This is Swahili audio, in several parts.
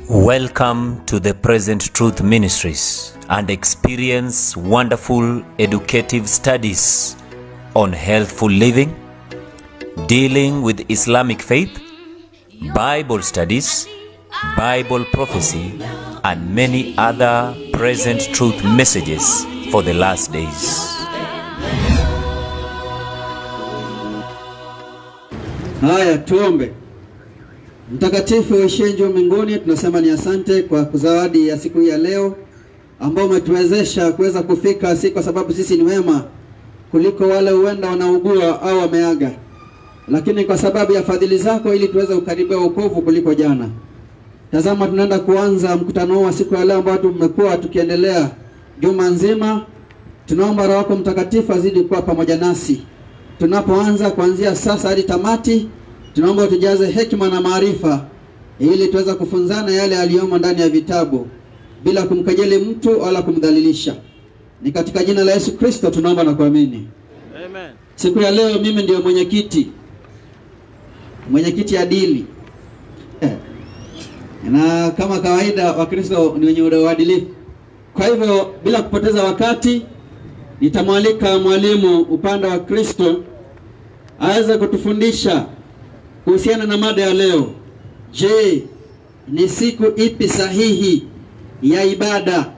Welcome to the Present Truth Ministries and experience wonderful educative studies on healthful living, dealing with Islamic faith, Bible studies, Bible prophecy, and many other present truth messages for the last days. Haya, tuombe. Mtakatifu uishiye mbinguni, tunasema ni asante kwa zawadi ya siku hii ya leo ambao umetuwezesha kuweza kufika, si kwa sababu sisi ni wema kuliko wale huenda wanaugua au wameaga, lakini kwa sababu ya fadhili zako ili tuweze kukaribia wokovu kuliko jana. Tazama, tunaenda kuanza mkutano wa siku ya leo ambao tumekuwa tukiendelea juma nzima. Tunaomba Roho wako Mtakatifu azidi kuwa pamoja nasi tunapoanza kuanzia sasa hadi tamati. Tunaomba tujaze hekima na maarifa ili tuweze kufunzana yale yaliyomo ndani ya vitabu bila kumkejeli mtu wala kumdhalilisha. Ni katika jina la Yesu Kristo tunaomba na kuamini. Amen. Siku ya leo mimi ndio mwenyekiti adili. Na kama kawaida Wakristo ni wenye uadilifu. Kwa hivyo bila kupoteza wakati nitamwalika mwalimu upande wa Kristo aweze kutufundisha kuhusiana na mada ya leo. Je, ni siku ipi sahihi ya ibada?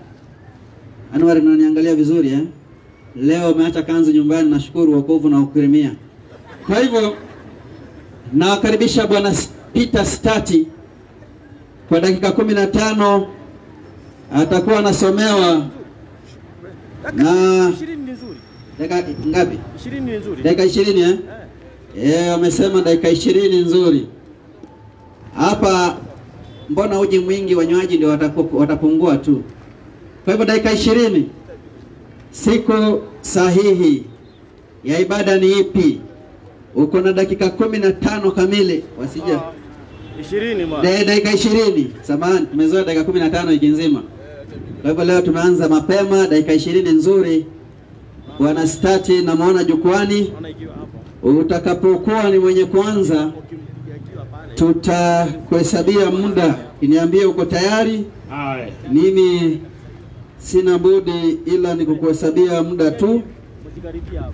Anwar, unaniangalia vizuri eh? Leo umeacha kanzu nyumbani, nashukuru wokovu na ukirimia. Kwa hivyo nakaribisha Bwana Peter Stati kwa dakika 15 atakuwa anasomewa na 20 ni nzuri. Dakika ngapi? 20 ni nzuri. Dakika 20 eh? Wamesema dakika 20 nzuri. Hapa mbona uji mwingi, wanywaji ndio watapungua tu. Kwa hivyo dakika 20. Siku sahihi ya ibada ni ipi? Uko na dakika 15 kamili, wasije 20 mwana. dakika 20. Samahani, tumezoea dakika 15 wiki nzima. Kwa hivyo leo tumeanza mapema, dakika 20 nzuri. Bwana Stati na muona jukwani. Utakapokuwa ni mwenye kuanza tutakuhesabia muda. Niambie uko tayari? Aye. Mimi sina budi ila ni kukuhesabia muda tu.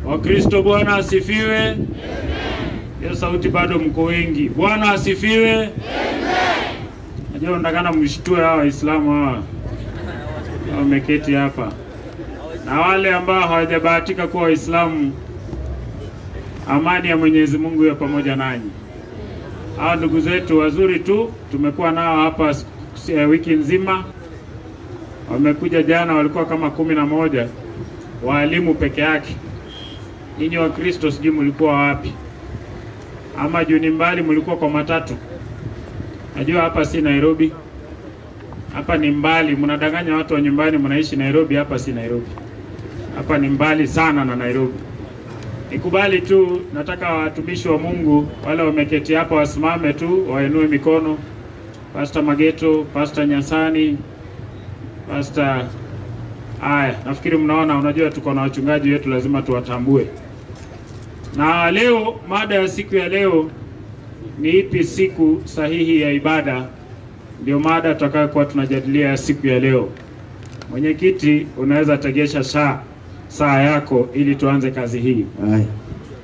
Wakristo, Bwana asifiwe. Amen. Hiyo sauti bado mko wengi. Bwana asifiwe. Amen. Najua ndakana mshtue hawa Waislamu hawa wameketi hapa, na wale ambao hawajabahatika kuwa Waislamu, amani ya Mwenyezi Mungu iwe pamoja nanyi. Hao ndugu zetu wazuri tu tumekuwa nao hapa wiki nzima. Wamekuja jana, walikuwa kama 11 walimu peke yake. Ninyi wa Kristo sijui mlikuwa wapi, ama juu ni mbali mlikuwa kwa matatu. Najua hapa si Nairobi, hapa ni mbali. Mnadanganya watu wa nyumbani mnaishi Nairobi. Hapa si Nairobi, hapa ni mbali sana na Nairobi. Nikubali tu, nataka watumishi wa Mungu wale wameketi hapa wasimame tu, wainue mikono. Pastor Mageto, Pastor Nyasani, Pastor nafikiri mnaona, unajua tuko na wachungaji wetu, lazima tuwatambue. Na leo mada ya siku ya leo ni ipi siku sahihi ya ibada? Ndio mada tutakayokuwa tunajadilia siku ya leo. Mwenyekiti, unaweza tegesha saa yako ili tuanze kazi hii.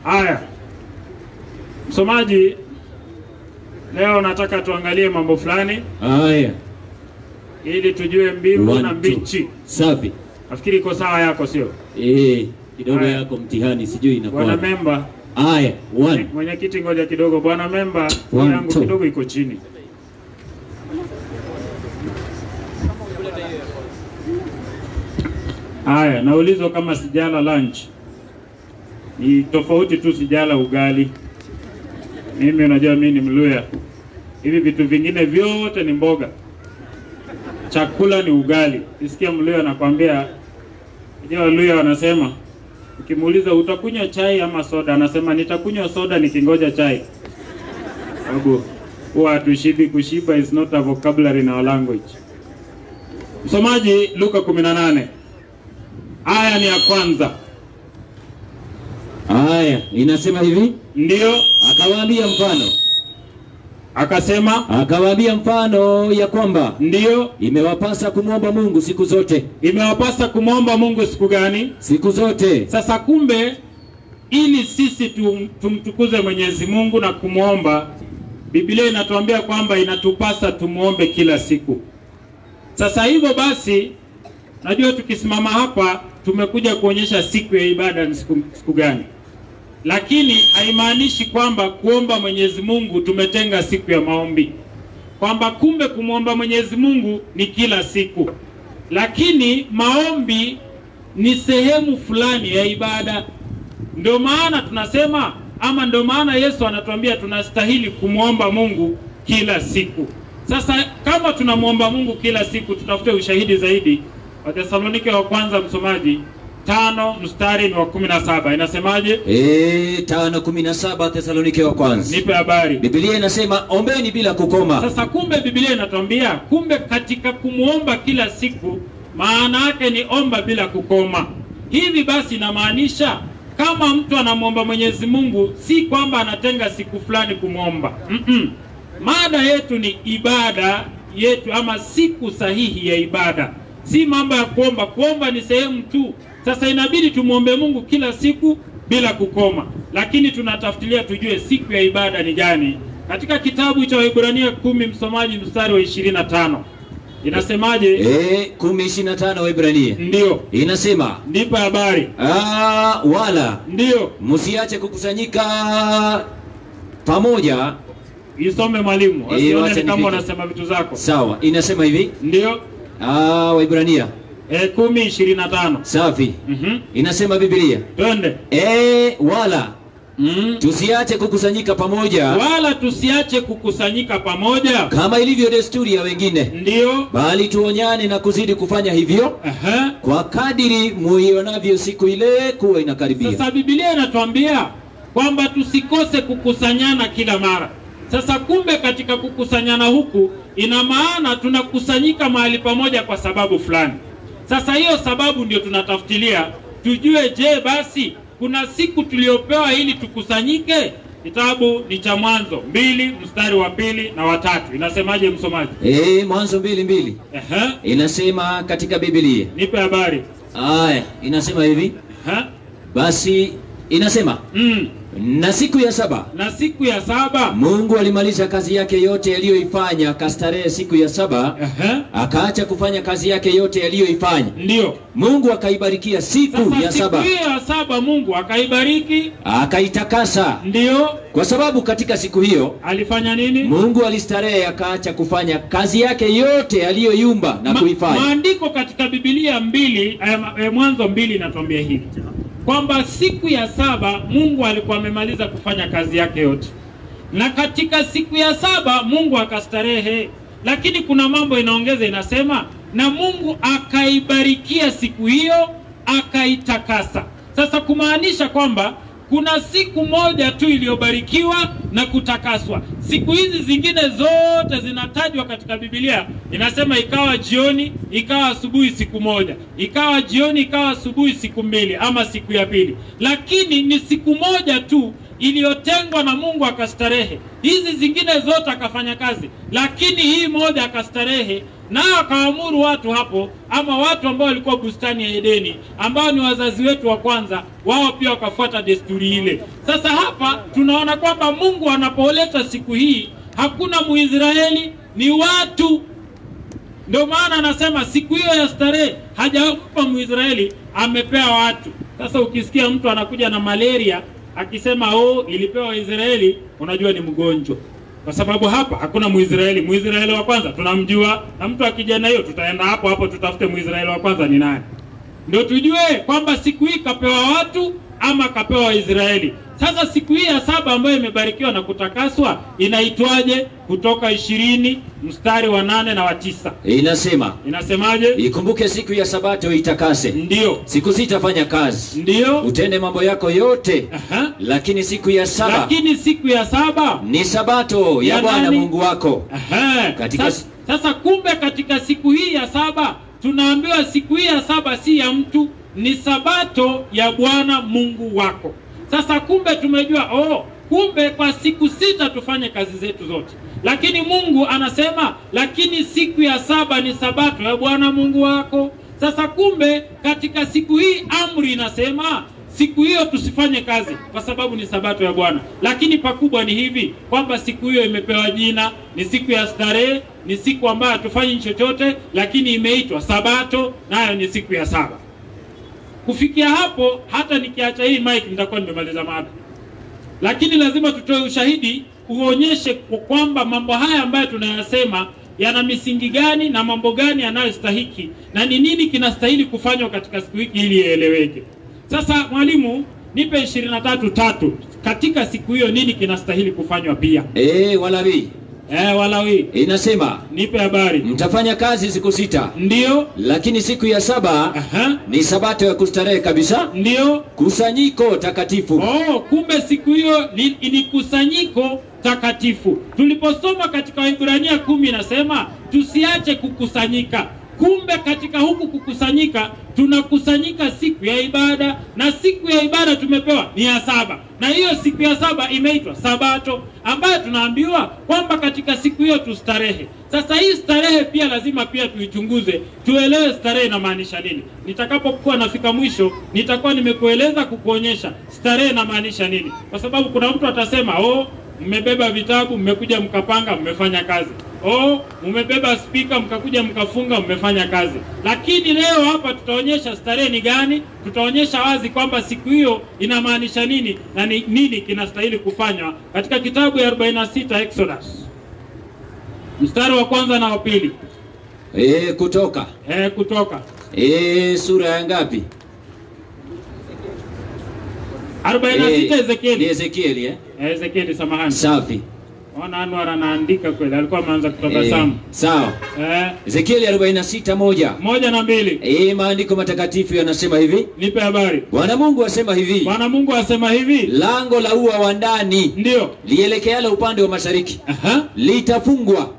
Haya. Msomaji, leo nataka tuangalie mambo fulani. Haya. Ili tujue mbivu na mbichi. Safi. Nafikiri iko sawa yako, sio? Kidogo yako mtihani sijui inakuwa. Bwana memba. Haya, 1. Mwenyekiti, ngoja kidogo. Bwana memba, yangu kidogo iko chini. Haya, naulizwa kama sijala lunch. Ni tofauti tu, sijala ugali. Mimi unajua mimi ni Mluya. Hivi vitu vingine vyote ni mboga. Chakula ni ugali. Isikia Mluya anakuambia, unajua Waluya wanasema ukimuuliza utakunywa chai ama soda, anasema nitakunywa soda nikingoja chai. Sababu huwa tushibi, kushiba is not a vocabulary in our language. Msomaji, Luka 18. Aya ni ya kwanza. Aya, inasema hivi? Ndio. Akawaambia mfano. Akasema, akawaambia mfano ya kwamba ndio imewapasa kumwomba Mungu siku zote. Imewapasa kumwomba Mungu siku gani? Siku zote. Sasa kumbe ili sisi tumtukuze Mwenyezi Mungu na kumwomba, Biblia inatuambia kwamba inatupasa tumuombe kila siku. Sasa hivyo basi, najua tukisimama hapa tumekuja kuonyesha siku ya ibada ni siku gani. Lakini haimaanishi kwamba kuomba Mwenyezi Mungu tumetenga siku ya maombi. Kwamba kumbe kumwomba Mwenyezi Mungu ni kila siku. Lakini maombi ni sehemu fulani ya ibada. Ndio maana tunasema, ama ndio maana Yesu anatuambia tunastahili kumwomba Mungu kila siku. Sasa kama tunamwomba Mungu kila siku, tutafute ushahidi zaidi. Wathesalonike wa kwanza, msomaji, 5 mstari wa 17. Inasemaje? 5:17 Thesalonike wa kwanza. Nipe habari. Biblia inasema ombeni bila kukoma. Sasa kumbe Biblia inatuambia kumbe katika kumuomba kila siku maana yake ni omba bila kukoma. Hivi basi inamaanisha kama mtu anamuomba Mwenyezi Mungu si kwamba anatenga siku fulani kumuomba. Mada yetu ni ibada yetu ama siku sahihi ya ibada. Si mambo ya kuomba. Kuomba ni sehemu tu. Sasa inabidi tumuombe Mungu kila siku bila kukoma. Lakini tunatafutilia tujue siku ya ibada ni gani. Katika kitabu cha Waebrania 10 msomaji mstari wa 25. Inasemaje? 10:25 Waebrania. Ndio. Inasema, nipa habari. Wala ndio msiache kukusanyika pamoja. Isome mwalimu. Usione kama unasema vitu zako. Sawa, inasema hivi. Ndio. Waebrania 10:25. Safi. Inasema Biblia. Twende. Wala tusiache kukusanyika pamoja. Wala tusiache kukusanyika pamoja kama ilivyo desturi ya wengine. Ndio. Bali tuonyane na kuzidi kufanya hivyo. Kwa kadiri muionavyo siku ile kuwa inakaribia. Sasa Biblia inatuambia kwamba tusikose kukusanyana kila mara. Sasa kumbe katika kukusanyana huku ina maana tunakusanyika mahali pamoja kwa sababu fulani. Sasa hiyo sababu ndio tunatafutilia tujue, je, basi kuna siku tuliopewa ili tukusanyike? Kitabu ni cha Mwanzo 2 mstari wa 2 na wa 3. Inasemaje msomaji? Mwanzo 2:2. Inasema katika Biblia. Nipe habari. Inasema hivi. Basi inasema na siku ya saba Mungu alimaliza kazi yake yote aliyoifanya, akastarehe siku ya saba. Akaacha kufanya kazi yake yote aliyoifanya. Ndio. Mungu akaibarikia siku ya saba. Siku ya saba Mungu akaibariki, akaitakasa. Ndio. Kwa sababu katika siku hiyo alifanya nini? Mungu alistarehe, akaacha kufanya kazi yake yote aliyoiumba na kuifanya. Maandiko katika Biblia Mwanzo 2 inatuambia hivi kwamba siku ya saba Mungu alikuwa amemaliza kufanya kazi yake yote. Na katika siku ya saba Mungu akastarehe. Lakini kuna mambo inaongeza, inasema na Mungu akaibarikia siku hiyo, akaitakasa. Sasa kumaanisha kwamba kuna siku moja tu iliyobarikiwa na kutakaswa. Siku hizi zingine zote zinatajwa katika Biblia. Inasema ikawa jioni, ikawa asubuhi siku moja. Ikawa jioni, ikawa asubuhi siku 2 ama siku ya pili. Lakini ni siku moja tu iliyotengwa na Mungu akastarehe. Hizi zingine zote akafanya kazi. Lakini hii moja akastarehe. Na akaamuru watu hapo, ama watu ambao walikuwa bustani ya Edeni, ambao ni wazazi wetu wa kwanza, wao pia wakafuata desturi ile. Sasa hapa tunaona kwamba Mungu anapoleta siku hii hakuna Muisraeli, ni watu. Ndio maana anasema siku hiyo ya starehe hajampa Muisraeli, amepea watu. Sasa ukisikia mtu anakuja na malaria akisema ilipewa Waisraeli, unajua ni mgonjwa. Kwa sababu hapa hakuna Muisraeli. Muisraeli wa kwanza tunamjua, na mtu akija na hiyo tutaenda hapo tutafute Muisraeli wa kwanza ni nani. Ndio tujue kwamba siku hii kapewa watu ama kapewa Waisraeli. Sasa siku hii ya saba ambayo imebarikiwa na kutakaswa inaitwaje? Kutoka 20 mstari wa 8 na wa 9. Inasemaje? Ikumbuke siku ya Sabato itakase. Ndio. Siku 6 fanya kazi. Ndio. Utende mambo yako yote. Lakini siku ya saba ni Sabato ya Bwana Mungu wako. Sasa kumbe katika siku hii ya saba tunaambiwa siku hii ya saba si ya mtu, ni Sabato ya Bwana Mungu wako. Sasa kumbe tumejua kumbe kwa siku 6 tufanye kazi zetu zote. Lakini Mungu anasema, lakini siku ya 7 ni sabato ya Bwana Mungu wako. Sasa kumbe katika siku hii amri inasema siku hiyo tusifanye kazi kwa sababu ni sabato ya Bwana. Lakini pakubwa ni hivi kwamba siku hiyo imepewa jina, ni siku ya starehe, ni siku ambayo hatufanyi chochote, lakini imeitwa sabato, nayo ni siku ya 7. Kufikia hapo, hata nikiacha hii mic nitakuwa nimemaliza mada. Lakini lazima tutoe ushahidi uonyeshe kwamba mambo haya ambayo tunayasema yana misingi gani na mambo gani yanayostahiki na ni nini kinastahili kufanywa katika siku hii ili ieleweke. Sasa mwalimu, nipe 23:3 katika siku hiyo nini kinastahili kufanywa pia. Walawi. Walawi. Inasema, nipe habari. Mtafanya kazi siku 6. Ndio. Lakini siku ya 7 ni sabato ya kustarehe kabisa. Ndio. Kusanyiko takatifu. Kumbe siku hiyo ni kusanyiko takatifu. Tuliposoma katika Waebrania 10 inasema tusiache kukusanyika. Kumbe katika huku kukusanyika, tunakusanyika siku ya ibada, na siku ya ibada tumepewa ni ya 7. Na hiyo siku ya 7 imeitwa sabato, ambayo tunaambiwa kwamba katika siku hiyo tustarehe. Sasa hii starehe pia lazima pia tuichunguze, tuelewe starehe inamaanisha nini. Nitakapokuwa nafika mwisho, nitakuwa nimekueleza kukuonyesha starehe inamaanisha nini. Kwa sababu kuna mtu atasema, mmebeba vitabu, mmekuja mkapanga, mmefanya kazi. Mmebeba speaker, mkakuja mkafunga, mmefanya kazi. Lakini leo hapa tutaonyesha starehe ni gani, tutaonyesha wazi kwamba siku hiyo inamaanisha nini na nini kinastahili kufanywa katika kitabu ya 46 Exodus. Mstari wa 1 na wa 2. Kutoka. Kutoka. Sura ya ngapi? 46 Ezekieli. Ezekieli Ezekieli, samahani. Safi. Ona Anwar anaandika kweli, alikuwa ameanza kutabasamu. Sawa. Ezekieli 46:1. 1 na 2. Maandiko matakatifu yanasema hivi. Nipe habari. Bwana Mungu asema hivi. Bwana Mungu asema hivi. Lango la ua wa ndani, ndio, lielekealo upande wa mashariki, litafungwa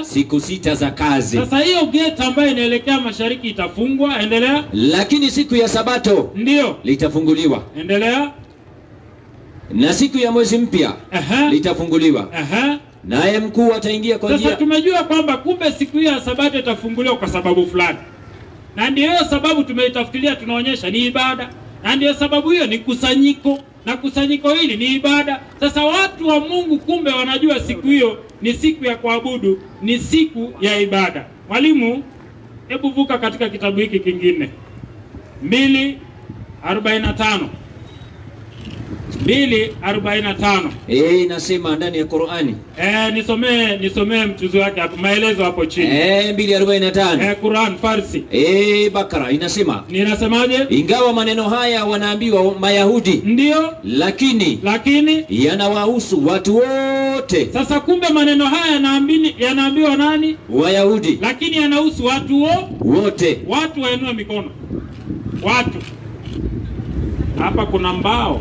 siku 6 za kazi. Sasa hiyo gate ambayo inaelekea mashariki itafungwa, endelea. Lakini siku ya sabato, ndio, litafunguliwa. Endelea. Na siku ya mwezi mpya litafunguliwa. Naye mkuu ataingia kwa njia. Sasa tumejua kwamba kumbe siku ya sabato itafunguliwa kwa sababu fulani. Na ndio hiyo sababu tumeitafutilia, tunaonyesha ni ibada. Na ndio sababu hiyo ni kusanyiko, na kusanyiko hili ni ibada. Sasa watu wa Mungu kumbe wanajua siku hiyo ni siku ya kuabudu, ni siku ya ibada. Mwalimu, hebu vuka katika kitabu hiki kingine. 2:45. 2:45. Inasema ndani ya Qur'ani. Nisomee mchuzi wake hapo, maelezo hapo chini. 2:45. Qur'an Farsi. Bakara inasema. Ninasemaje? Ingawa maneno haya wanaambiwa Mayahudi. Ndio. Lakini yanawahusu watu wote. Sasa kumbe maneno haya yanaambiwa nani? Wayahudi. Lakini yanahusu watu wote. Watu wainue mikono. Watu. Hapa kuna mbao.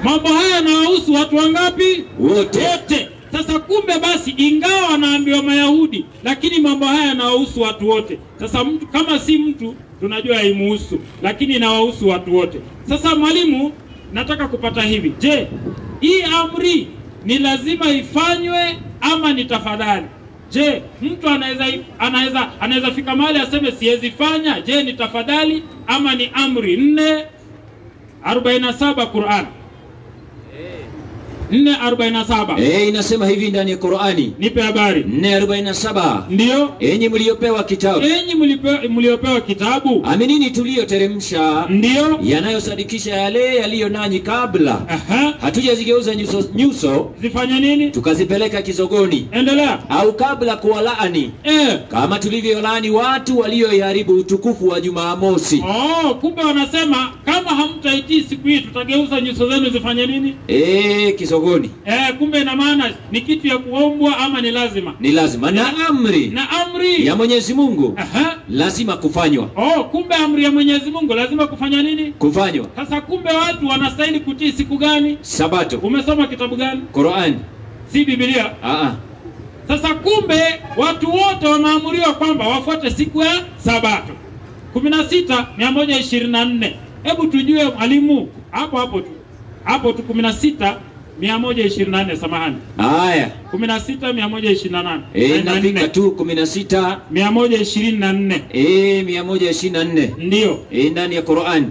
Mambo haya yanawahusu watu wangapi? Wote. Sasa kumbe basi, ingawa wanaambiwa Mayahudi, lakini mambo haya yanawahusu watu wote. Sasa mtu kama si mtu tunajua haimuhusu, lakini inawahusu watu wote. Sasa mwalimu, nataka kupata hivi. Je, hii amri ni lazima ifanywe ama ni tafadhali? Je, mtu anaweza fika mahali aseme siwezi fanya? Je, ni tafadhali ama ni amri? 4:47 Qur'an. 4:47. Inasema hivi ndani ya Qur'ani. Nipe habari. 4:47. Ndio. Enyi mliopewa kitabu. Mliopewa kitabu. Aminini tuliyoteremsha. Ndio. Yanayosadikisha yale yaliyo nanyi kabla. Hatujazigeuza nyuso. Zifanya nini? Tukazipeleka kizogoni. Endelea. Au kabla kuwalaani. Kama tulivyolaani watu walioiharibu utukufu wa Jumamosi. Kumbe wanasema kama hamtaitii siku hii tutageuza nyuso zenu zifanye nini? Kizogoni. Kumbe ina maana ni kitu ya kuombwa ama ni lazima? Ni lazima. Na amri ya Mwenyezi Mungu lazima kufanywa. Kumbe amri ya Mwenyezi Mungu lazima kufanya nini? Kufanywa. Sasa kumbe watu wanastahili kutii siku gani? Sabato. Umesoma kitabu gani? Qur'an. Si Biblia? Sasa kumbe watu wote wameamuriwa kwamba wafuate siku ya Sabato. 16:124. Hebu tujue mwalimu, Hapo tu 16,124 samahani. Haya. 16,128. Nafika tu 16,124. 124. Ndio. Ndani ya Qur'an.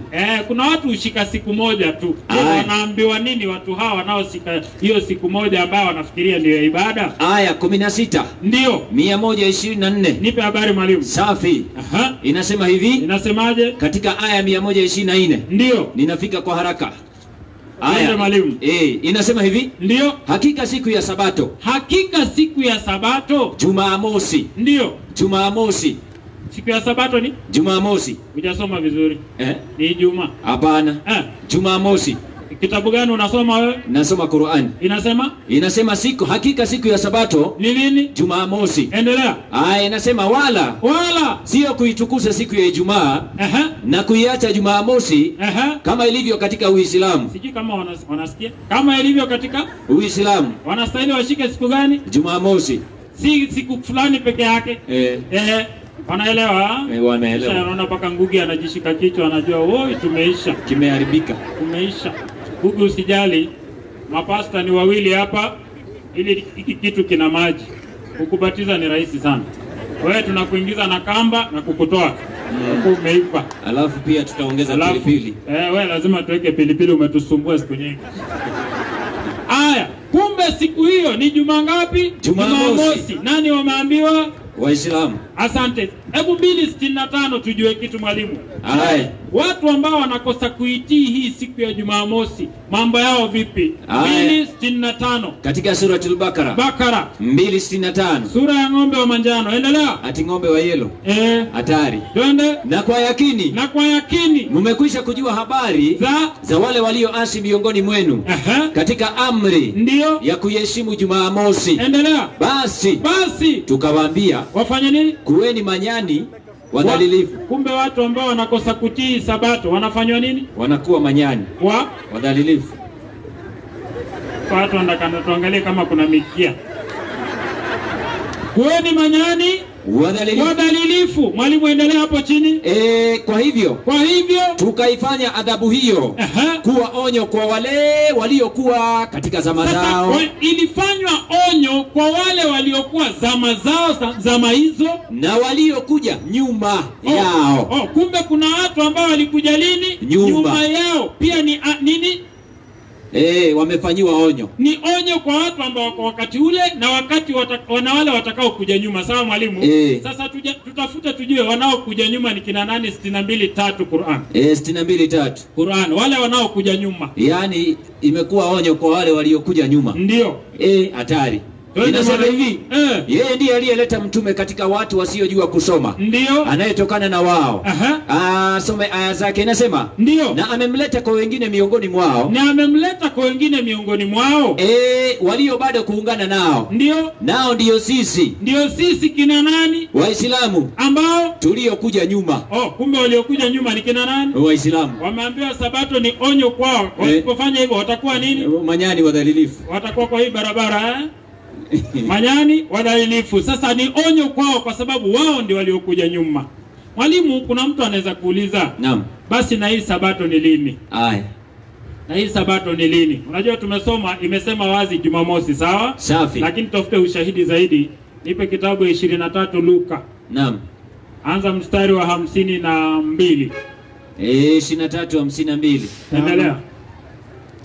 Kuna watu ushika siku moja tu. Wanaambiwa nini watu hawa wanaoshika hiyo siku moja ambao wanafikiria ndio ibada? Aya 16. Ndio. 124. Nipe habari mwalimu. Safi. Inasema hivi. Inasemaje? Katika aya 124. Ndio. Ninafika kwa haraka. Aya mwalimu. Inasema hivi. Ndio. Hakika siku ya Sabato. Hakika siku ya Sabato. Jumamosi. Ndio. Jumamosi. Siku ya Sabato ni? Jumamosi. Hujasoma vizuri. Ni Ijumaa. Hapana. Jumamosi. Kitabu gani unasoma wewe? Nasoma Qur'an. Inasema hakika siku ya Sabato ni lini? Jumamosi. Endelea. Inasema wala sio kuitukuza siku ya Ijumaa na kuiacha Jumamosi kama ilivyo katika Uislamu. Sijui kama wanasikia. Kama ilivyo katika Uislamu. Wanastahili washike siku gani? Jumamosi. Si siku fulani peke yake. Wanaelewa? Wanaelewa. Anaona paka Ngugi anajishika kichwa, anajua woi tumeisha. Kimeharibika. Tumeisha. Ngugi usijali. Mapasta ni wawili hapa, ili hiki kitu kina maji. Kukubatiza ni rahisi sana. Wewe tunakuingiza na kamba na kukutoa. Umeipa. Alafu pia tutaongeza pilipili. Wewe lazima tuweke pilipili, umetusumbua siku nyingi. Aya, kumbe siku hiyo ni juma ngapi? Jumamosi. Nani wameambiwa? Waislamu. Asante. Hebu 265 tujue kitu mwalimu. Watu ambao wanakosa kuitii hii siku ya Jumamosi, mambo yao vipi? 265. Katika suratul Bakara. 265. Sura ya ng'ombe wa manjano. Endelea. Ati ng'ombe wa yellow. Hatari. Twende. Na kwa yakini mmekwisha kujua habari za wale walioasi miongoni mwenu katika amri ndio ya kuheshimu Jumamosi. Endelea. Basi tukawaambia wafanye nini? Kuweni manyani wadhalilifu. Kumbe watu ambao wanakosa kutii Sabato wanafanywa nini? Wanakuwa manyani wadhalilifu. Watu wanataka tuangalie kama kuna mikia. Kuweni manyani wadhalilifu. Mwalimu endelea hapo chini. Kwa hivyo tukaifanya adhabu hiyo kuwa onyo kwa wale waliokuwa katika zama zao. Ilifanywa onyo kwa wale waliokuwa zama hizo na waliokuja nyuma yao. Kumbe kuna watu ambao walikuja lini? Nyuma yao. Pia ni nini? Wamefanyiwa onyo. Ni onyo kwa watu ambao wako wakati ule na wakati wana wale watakao kuja nyuma. Sawa mwalimu? Sasa tutafute tujue wanao kuja nyuma ni kina nani. 62:3 Qur'an. 62:3 Qur'an. Wale wanao kuja nyuma. Yaani imekuwa onyo kwa wale waliokuja nyuma. Ndio. Hatari. Inasema hivi. Yeye ndiye aliyeleta mtume katika watu wasiojua kusoma. Ndio. Anayetokana na wao. Some aya zake. Inasema ndio. Na amemleta kwa wengine miongoni mwao. Walio bado kuungana nao. Ndio. Nao ndio sisi. Ndio sisi kina nani? Waislamu. Ambao tuliokuja nyuma. Kumbe waliokuja nyuma ni kina nani? Waislamu. Wameambiwa Sabato ni onyo kwao. Wasipofanya hivyo watakuwa nini? Manyani wadhalilifu. Watakuwa kwa hii barabara manyani wadhalilifu. Sasa ni onyo kwao kwa sababu wao ndio waliokuja nyuma. Mwalimu, kuna mtu anaweza kuuliza, naam, basi na hii Sabato ni lini? Na hii Sabato ni lini? Unajua tumesoma imesema wazi Jumamosi, sawa? Safi. Lakini tafute ushahidi zaidi. Nipe kitabu 23 Luka. Naam. Anza mstari wa 52. 23:52. Endelea.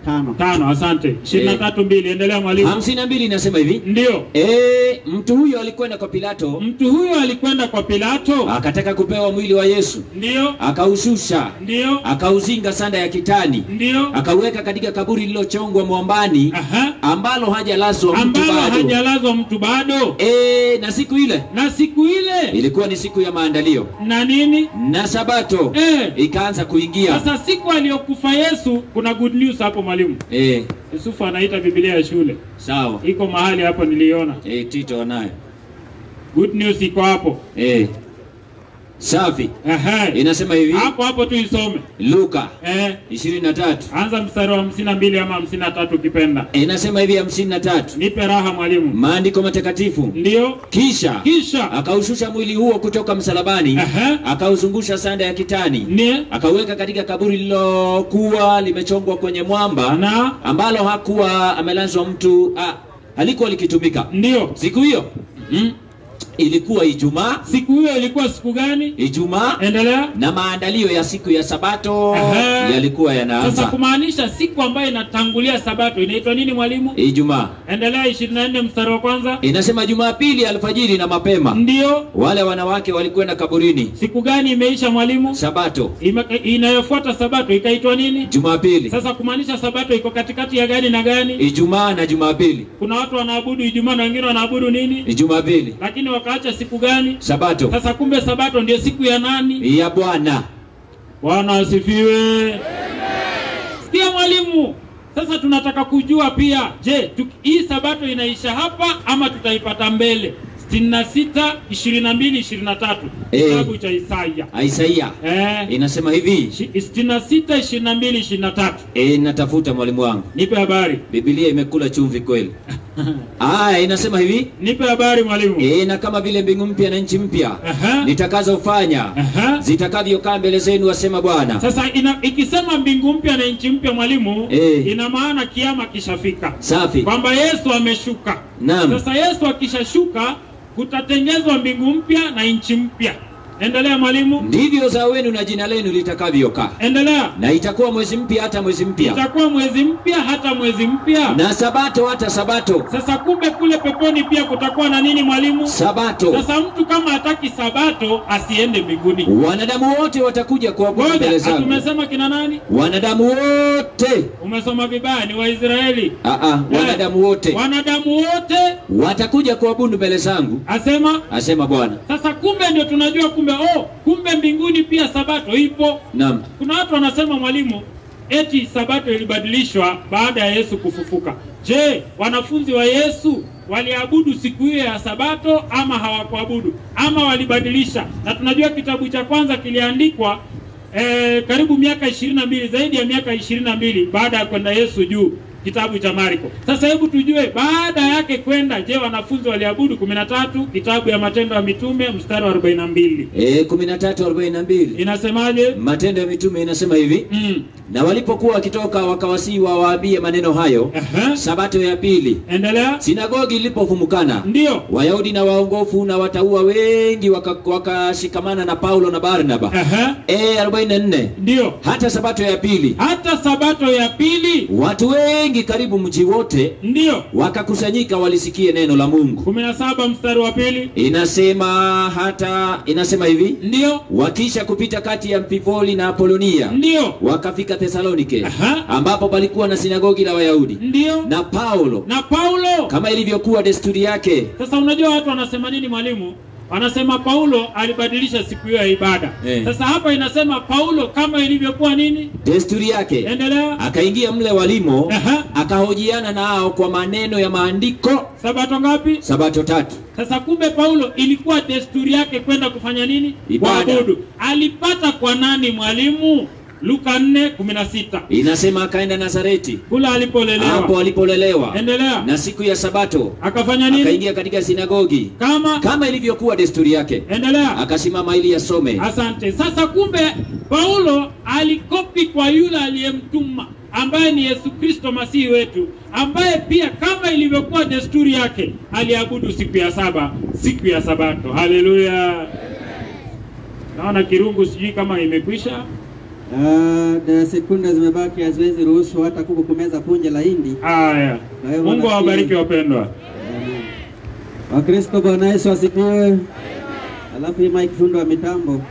5. Asante. 23:2. Endelea mwalimu. 52 inasema hivi. Ndio. Mtu huyo alikwenda kwa Pilato. Akataka kupewa mwili wa Yesu. Ndio. Akaushusha. Ndio. Akauzinga sanda ya kitani. Ndio. Akauweka katika kaburi lililochongwa mwambani. Ambalo hajalazwa mtu bado. Na siku ile ilikuwa ni siku ya maandalio. Na nini? Na Sabato ikaanza kuingia. Sasa siku aliyokufa Yesu, kuna good news hapo mwalimu. Yusufu anaita Biblia ya shule. Sawa. Iko mahali hapo niliona. Tito nayo. Good news iko hapo. Safi. Ehe. Inasema hivi. Hapo tu isome. Luka 23. Anza mstari wa 52 ama 53 ukipenda. Inasema hivi 53. Nipe raha mwalimu. Maandiko matakatifu. Ndio. Kisha akaushusha mwili huo kutoka msalabani, akauzungusha sanda ya kitani, akaweka katika kaburi lilokuwa limechongwa kwenye mwamba, ambalo hakuwa amelazwa mtu, halikuwa likitumika. Ndio. Siku hiyo ilikuwa Ijumaa. Siku hiyo ilikuwa siku gani? Ijumaa. Endelea. Na maandalio ya siku ya Sabato yalikuwa yanaanza. Sasa kumaanisha siku ambayo inatangulia Sabato inaitwa nini mwalimu? Ijumaa. Endelea 24 mstari wa kwanza. Inasema Jumapili alfajiri na mapema. Ndio. Wale wanawake walikwenda kaburini. Siku gani imeisha mwalimu? Sabato. Inayofuata Sabato ikaitwa nini? Jumapili. Sasa kumaanisha Sabato iko katikati ya gani na gani? Ijumaa na Jumapili. Kuna watu wanaabudu Ijumaa na wengine wanaabudu nini? Jumapili. Lakini wakaacha siku gani? Sabato. Sasa kumbe Sabato ndio siku ya nani? Ya Bwana. Bwana asifiwe. Amen. Sikia mwalimu. Sasa tunataka kujua pia, je, hii Sabato inaisha hapa ama tutaipata mbele? 66 22 23 kitabu cha Isaia. Inasema hivi 66 22 23. Natafuta mwalimu wangu. Nipe habari. Biblia imekula chumvi kweli. Inasema hivi. Nipe habari mwalimu. Na kama vile mbingu mpya na nchi mpya nitakazofanya zitakavyokaa mbele zenu, asema Bwana. Sasa ikisema mbingu mpya na nchi mpya mwalimu, ina maana kiama kishafika. Safi. Kwamba Yesu ameshuka. Naam. Sasa Yesu akishashuka kutatengezwa mbingu mpya na nchi mpya. Endelea mwalimu. Ndivyo uzao wenu na jina lenu litakavyokaa. Endelea. Na itakuwa mwezi mpya hata mwezi mpya. Itakuwa mwezi mpya hata mwezi mpya. Na Sabato hata Sabato. Sasa kumbe kule peponi pia kutakuwa na nini mwalimu? Sabato. Sasa mtu kama hataki Sabato asiende mbinguni. Wanadamu wote watakuja kuabudu mbele zangu. Tumesema kina nani? Wanadamu wote. Umesoma vibaya, ni Waisraeli. Wanadamu wote. Wanadamu wote watakuja kuabudu mbele zangu. Asema Bwana. Sasa kumbe ndio tunajua kumbe mbinguni pia Sabato ipo. Naam. Kuna watu wanasema mwalimu, eti Sabato ilibadilishwa baada ya Yesu kufufuka. Je, wanafunzi wa Yesu waliabudu siku hiyo ya Sabato ama hawakuabudu? Ama walibadilisha? Na tunajua kitabu cha kwanza kiliandikwa karibu miaka 22, zaidi ya miaka 22 baada ya kwenda Yesu juu, kitabu cha Marko. Sasa hebu tujue baada yake kwenda, je, wanafunzi waliabudu? 13 kitabu ya Matendo ya Mitume mstari wa 42. 13:42. Inasemaje? Matendo ya Mitume inasema hivi. Na walipokuwa wakitoka wakawasihi wawaambie maneno hayo. Sabato ya pili. Endelea. Sinagogi ilipofumukana. Ndio. Wayahudi na waongofu na wataua wengi wakashikamana na Paulo na Barnaba. 44. Ndio. Hata Sabato ya pili. Hata Sabato ya pili. Watu wengi karibu mji wote. Ndio. Wakakusanyika walisikie neno la Mungu. 17 mstari wa pili. Inasema hivi. Ndio. Wakisha kupita kati ya Mpifoli na Apolonia. Ndio. Wakafika Thesalonike. Ambapo palikuwa na sinagogi la Wayahudi. Ndio. Na Paulo kama ilivyokuwa desturi yake. Sasa unajua watu wanasema nini mwalimu? Wanasema Paulo alibadilisha siku hiyo ya ibada. Sasa hapa inasema Paulo kama ilivyokuwa nini? Desturi yake. Endelea. Akaingia mle walimo, akahojiana nao kwa maneno ya maandiko. Sabato ngapi? Sabato 3. Sasa kumbe Paulo ilikuwa desturi yake kwenda kufanya nini? Kuabudu. Alipata kwa nani mwalimu? Luka 4:16. Inasema akaenda Nazareti. Kula alipolelewa. Hapo alipolelewa. Endelea. Na siku ya Sabato akafanya nini? Akaingia katika sinagogi. Kama ilivyokuwa desturi yake. Endelea. Akasimama ili asome. Asante. Sasa kumbe Paulo alikopi kwa yule aliyemtuma, ambaye ni Yesu Kristo Masihi wetu, ambaye pia kama ilivyokuwa desturi yake aliabudu siku ya saba, siku ya Sabato. Haleluya. Naona kirungu sijui kama imekwisha. Sekunde zimebaki, haziwezi ruhusu hata kuku kumeza punje la hindi. Haya. Mungu awabariki wapendwa. Wakristo, Bwana Yesu asifiwe. Alafu hii mic fundo wa mitambo.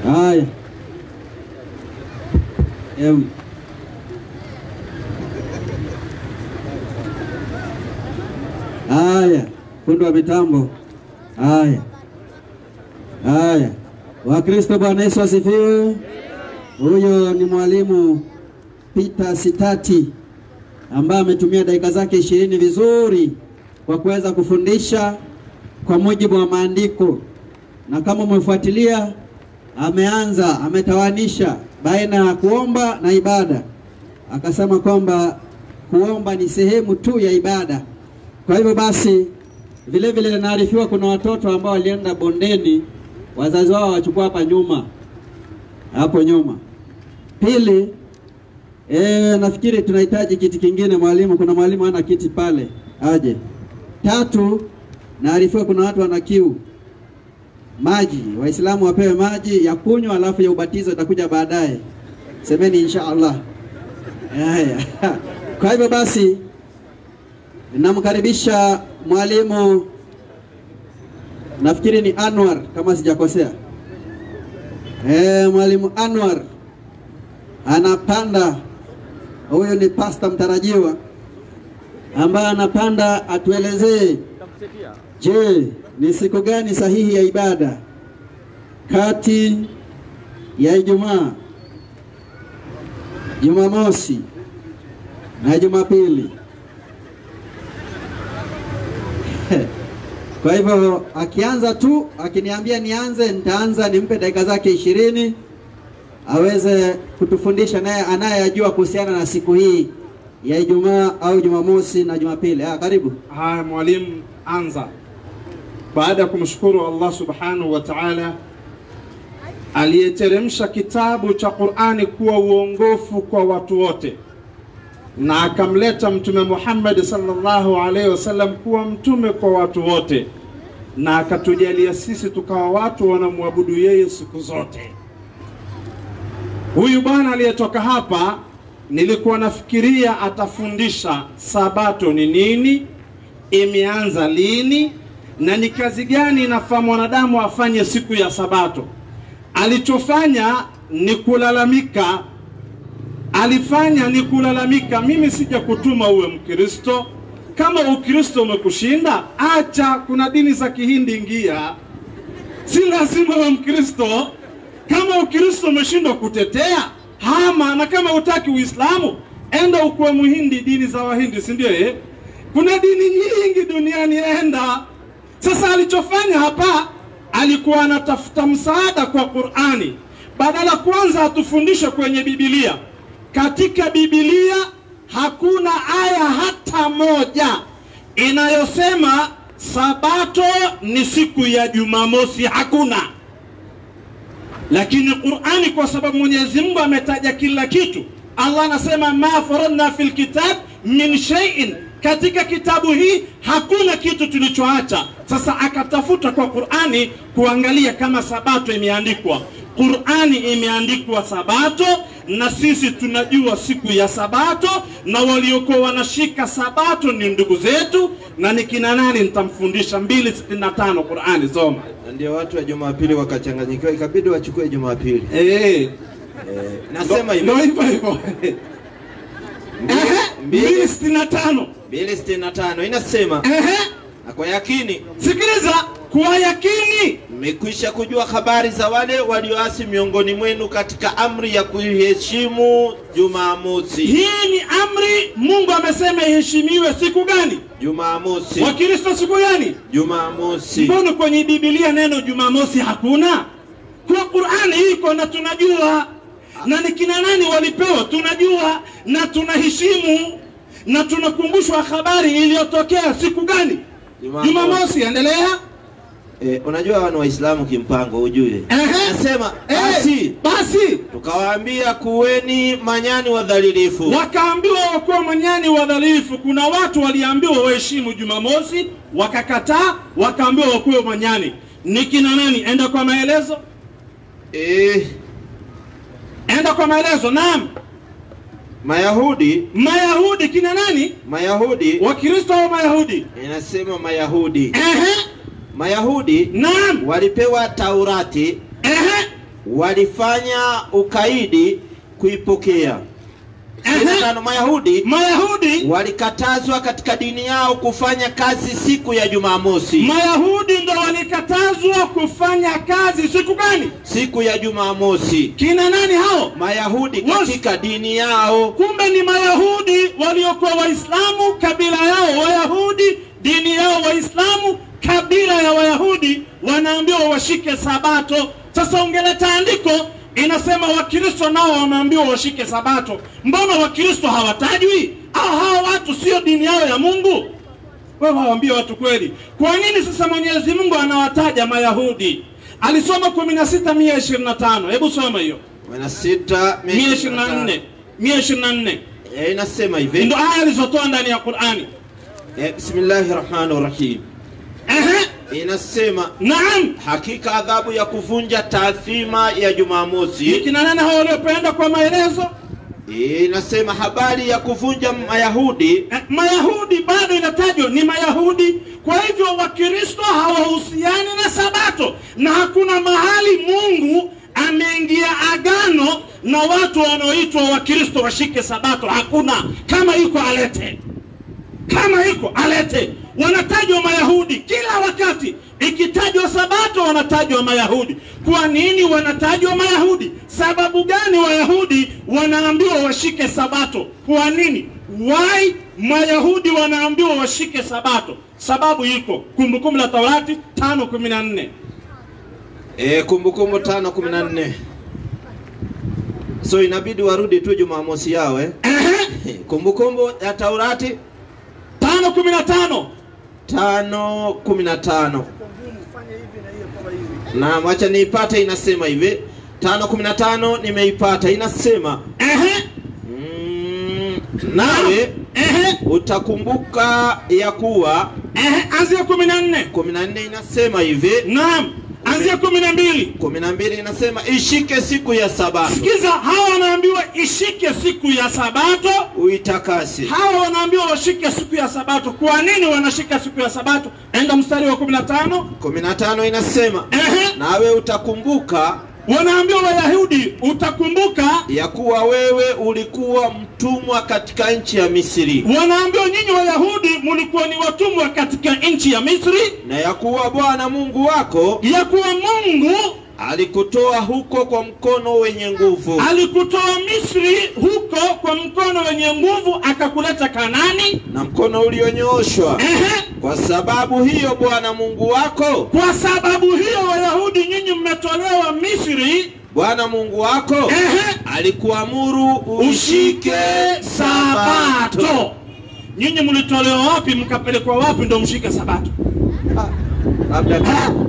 Haya. Haya, fundo wa mitambo. Haya. Wakristo, Bwana Yesu asifiwe. Huyo ni mwalimu Peter Sitati ambaye ametumia dakika zake 20 vizuri kwa kuweza kufundisha kwa mujibu wa maandiko. Na kama umefuatilia, ametawanisha baina ya kuomba na ibada. Akasema kwamba kuomba ni sehemu tu ya ibada. Kwa hivyo basi, vile vile naarifiwa kuna watoto ambao walienda bondeni, wazazi wao wachukua hapo nyuma. Pili, nafikiri tunahitaji kiti kingine mwalimu. Kuna mwalimu ana kiti pale, aje. Tatu, naarifiwa kuna watu wana kiu. Maji, Waislamu wapewe maji ya kunywa, alafu ya ubatizo itakuja baadaye. Semeni inshallah. Kwa hivyo basi, namkaribisha mwalimu, nafikiri ni Anwar kama sijakosea. Mwalimu Anwar anapanda. Huyo ni pasta mtarajiwa ambaye anapanda atuelezee, je, ni siku gani sahihi ya ibada kati ya Ijumaa, Jumamosi na Jumapili. Kwa hivyo akianza tu, akiniambia nianze, nitaanza, nimpe dakika zake 20 aweze kutufundisha naye anayejua kuhusiana na siku hii ya Ijumaa au Jumamosi na Jumapili. Karibu. Haya mwalimu, anza. Baada ya kumshukuru Allah subhanahu wa ta'ala aliyeteremsha kitabu cha Qur'ani kuwa uongofu kwa watu wote, na akamleta mtume Muhammad sallallahu alaihi wasallam kuwa mtume kwa watu wote, na akatujalia sisi tukawa watu wanamwabudu yeye siku zote. Huyu bwana aliyetoka hapa, nilikuwa nafikiria atafundisha sabato ni nini, imeanza lini, na ni kazi gani inafaa mwanadamu afanye siku ya sabato. Alichofanya ni kulalamika. Mimi sija kutuma uwe Mkristo. Kama Ukristo umekushinda, acha, kuna dini za Kihindi ingia. Si lazima uwe Mkristo. Kama Ukristo umeshindwa kutetea, hama. Na kama utaki Uislamu, enda ukuwe Muhindi, dini za Wahindi, si ndio? Kuna dini nyingi duniani, enda. Sasa alichofanya hapa, alikuwa anatafuta msaada kwa Qur'ani. Badala kwanza atufundishe kwenye Biblia. Katika Biblia hakuna aya hata moja inayosema sabato ni siku ya Jumamosi, hakuna. Lakini Qur'ani, kwa sababu Mwenyezi Mungu ametaja kila kitu, Allah anasema ma faradna fil kitab min shay'in, katika kitabu hii hakuna kitu tulichoacha. Sasa akatafuta kwa Qur'ani kuangalia kama sabato imeandikwa. Qur'ani imeandikwa sabato, na sisi tunajua siku ya sabato, na waliokuwa wanashika sabato ni ndugu zetu. Na ni kina nani? Nitamfundisha 265 Qur'ani soma. Ndio watu wa Jumapili wakachanganyikiwa, ikabidi wachukue Jumapili. Nasema hivyo. 265 inasema na kwa yakini, sikiliza, kwa yakini mmekwisha kujua habari za wale walioasi miongoni mwenu katika amri ya kuheshimu Jumamosi. Hii ni amri Mungu amesema iheshimiwe. Siku gani? Jumamosi. Wakristo siku gani? Jumamosi. Mbona kwenye Biblia neno Jumamosi hakuna? Kwa Qur'ani iko na tunajua, na ni kina nani walipewa tunajua, na tunaheshimu, na tunakumbushwa habari iliyotokea siku gani? Jumamosi. Endelea. Unajua wana Waislamu kimpango ujue. Nasema basi tukawaambia kuweni manyani wadhalilifu. Wakaambiwa wakuwa manyani wadhalifu. Kuna watu waliambiwa waheshimu Jumamosi, wakakataa, wakaambiwa wakuwe manyani. Ni kina nani? Enda kwa maelezo. Enda kwa maelezo. Naam. Mayahudi. Kina nani? Mayahudi. Wakristo au Mayahudi? Inasema Mayahudi. Mayahudi, naam, walipewa Taurati. Walifanya ukaidi kuipokea. Mayahudi walikatazwa katika dini yao kufanya kazi siku ya Jumamosi. Mayahudi ndio walikatazwa kufanya kazi siku gani? Siku ya Jumamosi. Kina nani hao? Mayahudi katika dini yao. Kumbe ni Mayahudi waliokuwa Waislamu, kabila yao Wayahudi, dini yao Waislamu, kabila ya Wayahudi, wanaambiwa washike Sabato. Sasa ungeleta andiko inasema Wakristo nao wameambiwa washike Sabato. Mbona Wakristo hawatajwi? Hao watu sio dini yao ya Mungu? Wewe waambie watu kweli. Kwa nini sasa Mwenyezi Mungu anawataja Mayahudi? Alisoma 16:125. Hebu soma hiyo. 16:124. Inasema hivi. Ndio aya alizotoa ndani ya Qur'ani. Bismillahirrahmanirrahim. Inasema, naam, hakika adhabu ya kuvunja taathima ya Jumamosi. Ni kina nani hao waliopenda kwa maelezo? Inasema habari ya kuvunja Mayahudi. Mayahudi bado inatajwa ni Mayahudi. Kwa hivyo Wakristo hawahusiani na Sabato, na hakuna mahali Mungu ameingia agano na watu wanaoitwa Wakristo washike Sabato. Hakuna. Kama iko alete. Kama iko alete. Wanatajwa Mayahudi kila wakati. Ikitajwa Sabato wanatajwa Mayahudi. Kwa nini wanatajwa Mayahudi? Sababu gani Wayahudi wanaambiwa washike Sabato? Kwa nini? Why Mayahudi wanaambiwa washike Sabato? Sababu iko Kumbukumbu la Taurati 5:14. Kumbukumbu 5:14. So inabidi warudi tu Jumamosi yao Kumbukumbu ya Taurati 5:15. 5:15. Na wacha niipate, inasema hivi. 5:15 nimeipata, inasema nawe utakumbuka ya kuwa anzia 14. 14 inasema hivi. Naam. Anzia 12. 12 inasema ishike siku ya Sabato. Sikiza, hawa wanaambiwa ishike siku ya Sabato, uitakase. Hawa wanaambiwa washike siku ya Sabato. Kwa nini wanashika siku ya Sabato? Enda mstari wa 15. 15 inasema nawe utakumbuka. Wanaambiwa Wayahudi, utakumbuka ya kuwa wewe ulikuwa mtumwa katika nchi ya Misri. Wanaambiwa nyinyi Wayahudi mlikuwa ni watumwa katika nchi ya Misri, na ya kuwa Bwana Mungu wako, ya kuwa Mungu alikutoa huko kwa mkono wenye nguvu. Alikutoa Misri huko kwa mkono wenye nguvu, akakuleta Kanani na mkono ulionyooshwa. Kwa sababu hiyo Bwana Mungu wako, kwa sababu hiyo Wayahudi nyinyi mmetolewa Misri, Bwana Mungu wako alikuamuru ushike Sabato. Nyinyi mlitolewa wapi mkapelekwa wapi ndio mshike Sabato? Labda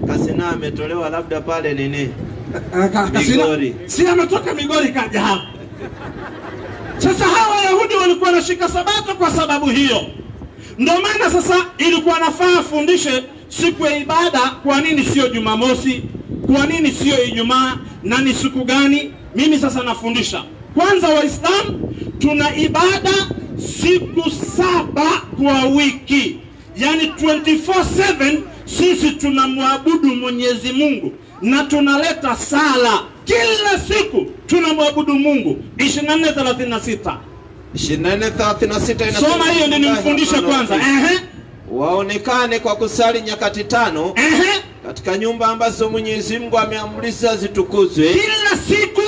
Kasina ametolewa labda pale nini? Migori. Si ametoka Migori kaja hapa. Sasa hawa Wayahudi walikuwa wanashika Sabato kwa sababu hiyo. Ndio maana sasa ilikuwa nafaa afundishe siku ya ibada. Kwa nini sio Jumamosi? Kwa nini sio Ijumaa? Na ni siku gani? Mimi sasa nafundisha. Kwanza Waislamu tuna ibada siku 7 kwa wiki. Yani 24/7 sisi tunamwabudu Mwenyezi Mungu na tunaleta sala kila siku, tunamwabudu Mungu. 24:36. 24:36 inasema. Soma hiyo ndio nimfundisha kwanza. Waonekane kwa kusali nyakati 5 katika nyumba ambazo Mwenyezi Mungu ameamrisha zitukuzwe. Kila siku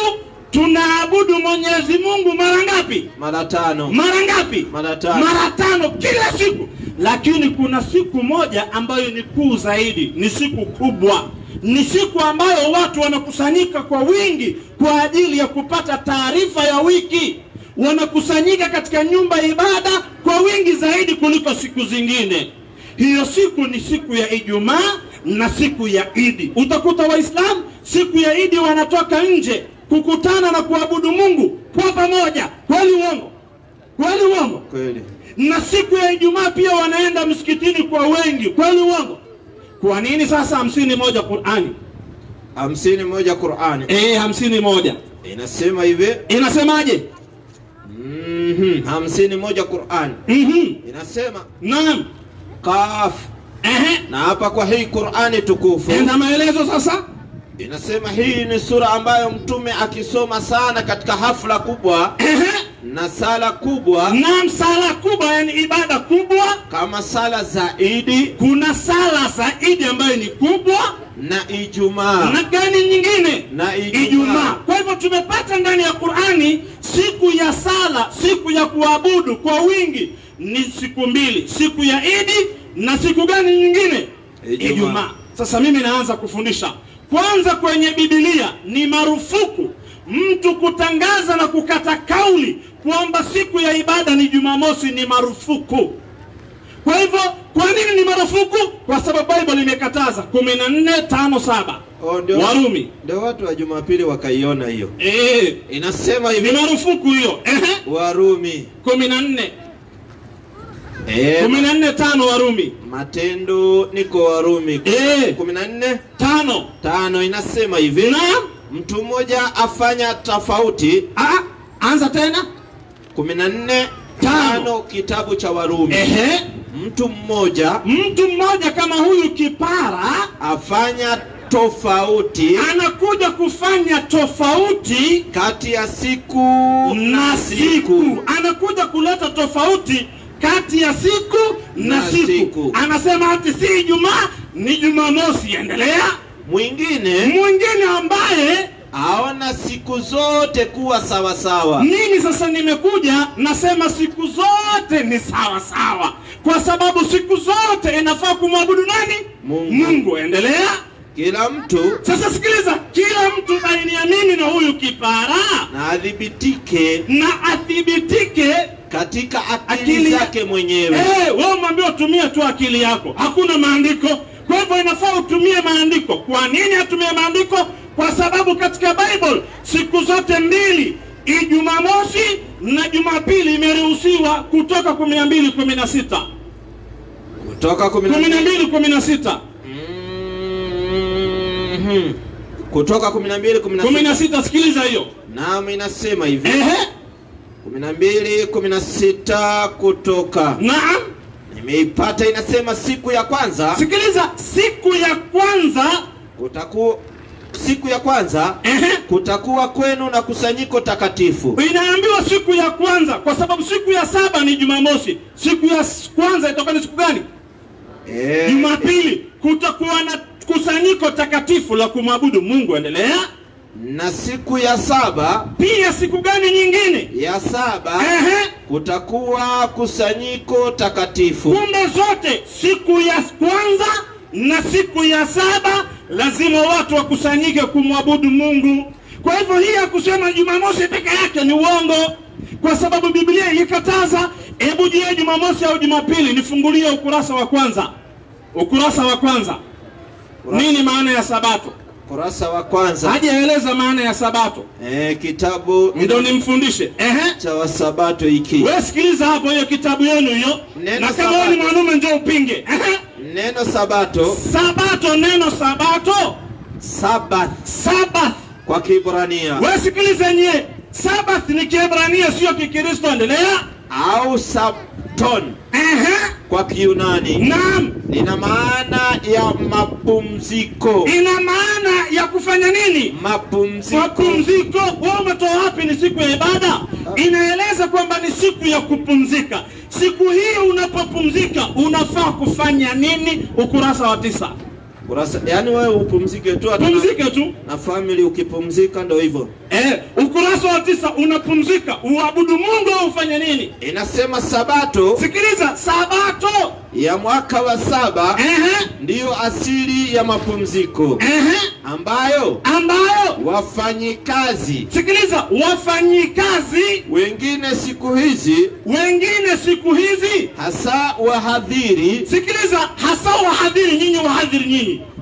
tunaabudu Mwenyezi Mungu mara ngapi? Mara 5. Mara ngapi? Mara 5. Mara 5 kila siku. Lakini kuna siku moja ambayo ni kuu zaidi, ni siku kubwa. Ni siku ambayo watu wanakusanyika kwa wingi kwa ajili ya kupata taarifa ya wiki. Wanakusanyika katika nyumba ibada kwa wingi zaidi kuliko siku zingine. Hiyo siku ni siku ya Ijumaa na siku ya Idi. Utakuta Waislamu siku ya Idi wanatoka nje kukutana na kuabudu Mungu kwa pamoja. Kweli uongo? Kweli uongo? Kweli. Na siku ya Ijumaa pia wanaenda msikitini kwa wengi. Kweli uongo? Kwa nini sasa 51 Qur'ani? 51 Qur'ani. 51. Inasema hivi. Inasemaje? 51 Qur'ani. Inasema naam, Qaf. Na hapa kwa hii Qur'ani tukufu. Enda maelezo sasa. Inasema hii ni sura ambayo mtume akisoma sana katika hafla kubwa na sala kubwa, na sala kubwa yani ibada kubwa kama sala za Idi. Kuna sala za Idi ambayo ni kubwa, na Ijumaa. Na gani nyingine? Na Ijumaa. Kwa hivyo tumepata ndani ya Qur'ani siku ya sala, siku ya kuabudu kwa wingi ni siku mbili, siku ya Idi na siku gani nyingine? Ijumaa. Sasa mimi naanza kufundisha. Kwanza, kwenye Biblia ni marufuku mtu kutangaza na kukata kauli kwamba siku ya ibada ni Jumamosi, ni marufuku. Kwa hivyo, kwa nini ni marufuku? Kwa sababu Bible imekataza 14:5-7. Warumi. Ndio watu wa Jumapili wakaiona hiyo. Inasema hivi. Ni marufuku hiyo. Warumi 14. 14:5 Warumi. Matendo niko Warumi 14:5 inasema hivi. Na mtu mmoja afanya tofauti. Anza tena. 14:5 kitabu cha Warumi. Mtu mmoja kama huyu kipara afanya tofauti, anakuja kufanya tofauti kati ya siku na siku. Anakuja kuleta tofauti kati ya siku na siku. Anasema ati si Ijumaa ni Jumamosi. Endelea. Mwingine ambaye aona siku zote kuwa sawa sawa. Mimi sasa nimekuja nasema siku zote ni sawa sawa, kwa sababu siku zote inafaa kumwabudu nani? Mungu. Endelea. Kila mtu, sasa sikiliza, kila mtu baina ya mimi na huyu kipara na athibitike katika akili zake mwenyewe. Wewe mwambie utumie tu akili yako, hakuna maandiko. Kwa hivyo inafaa utumie maandiko. Kwa nini atumie maandiko? Kwa sababu katika Bible siku zote mbili, Ijumamosi na Jumapili, imeruhusiwa kutoka 12:16. Kutoka 12:16. Kutoka 12:16. Sikiliza hiyo. Naam, inasema hivi. 12:16 kutoka. Naam. Nimeipata, inasema siku ya kwanza. Sikiliza, siku ya kwanza kutakuwa kwenu na kusanyiko takatifu. Inaambiwa siku ya kwanza kwa sababu siku ya saba ni Jumamosi. Siku ya kwanza itakuwa ni siku gani? Jumapili. Kutakuwa na kusanyiko takatifu la kumwabudu Mungu. Endelea. Na siku ya saba pia siku gani nyingine? Ya saba kutakuwa kusanyiko takatifu. Kumbe zote siku ya kwanza na siku ya saba lazima watu wakusanyike kumwabudu Mungu. Kwa hivyo hii ya kusema Jumamosi peke yake ni uongo, kwa sababu Biblia ilikataza. Hebu je, Jumamosi au Jumapili? Nifungulie ukurasa wa kwanza. Nini maana ya Sabato? Kurasa wa kwanza. Hajaeleza maana ya Sabato. Kitabu ndio nimfundishe. Cha wa Sabato hiki. Wewe sikiliza hapo, hiyo kitabu yenu hiyo. Na kama wewe ni mwanaume njoo upinge. Neno Sabato. Neno Sabato. Sabath kwa Kiebrania. Wewe sikiliza nye. Sabath ni Kiebrania, sio Kikristo. Endelea. Au Sabton. Kwa Kiyunani. Naam. Ina maana ya mapumziko. Ina maana ya kufanya nini? Mapumziko. Wewe umetoa wapi ni siku ya ibada? Inaeleza kwamba ni siku ya kupumzika. Siku hii unapopumzika unafaa kufanya nini? Ukurasa wa 9. Yani wewe upumzike tu. Pumzike tu. Na family ukipumzika ndio hivyo. Ukurasa wa 9 unapumzika, uabudu Mungu au ufanye nini? Inasema Sabato. Sikiliza, Sabato ya mwaka wa 7 ndiyo asili ya mapumziko. Ambayo wafanyikazi. Sikiliza, wafanyikazi wengine siku hizi hasa wahadhiri. Sikiliza, hasa wahadhiri.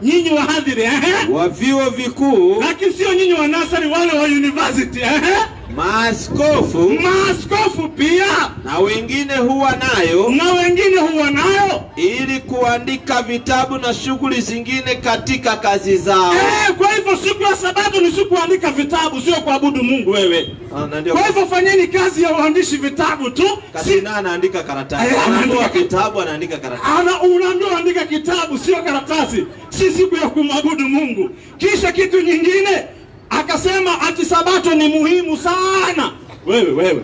Nyinyi wahadhiri wa vyuo vikuu, lakini sio nyinyi wa nasari, wale wa university. Maaskofu pia na wengine huwa nayo ili kuandika vitabu na shughuli zingine katika kazi zao. Kwa hivyo siku ya Sabato ni siku kuandika vitabu, sio kuabudu Mungu wewe. Kwa hivyo fanyeni kazi ya uandishi vitabu tu. Kasina anaandika karatasi. Anaandika kitabu, anaandika karatasi. Unaambiwa andika kitabu, sio karatasi. Si siku ya kumwabudu Mungu. Kisha kitu nyingine akasema ati Sabato ni muhimu sana. Wewe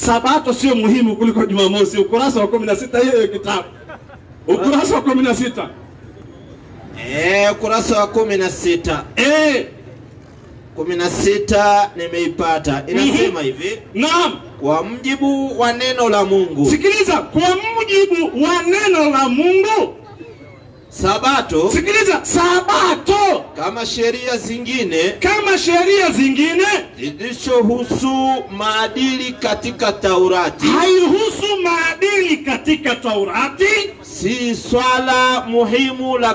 Sabato sio muhimu kuliko Jumamosi. Ukurasa wa 16 hiyo kitabu. Ukurasa wa 16. Ukurasa wa 16. 16 nimeipata. Inasema hivi. Naam. Kwa mujibu wa neno la Mungu. Sikiliza, kwa mujibu wa neno la Mungu. Sabato. Sikiliza, Sabato kama sheria zingine zilizohusu maadili katika Taurati. Haihusu maadili katika Taurati. Si swala muhimu la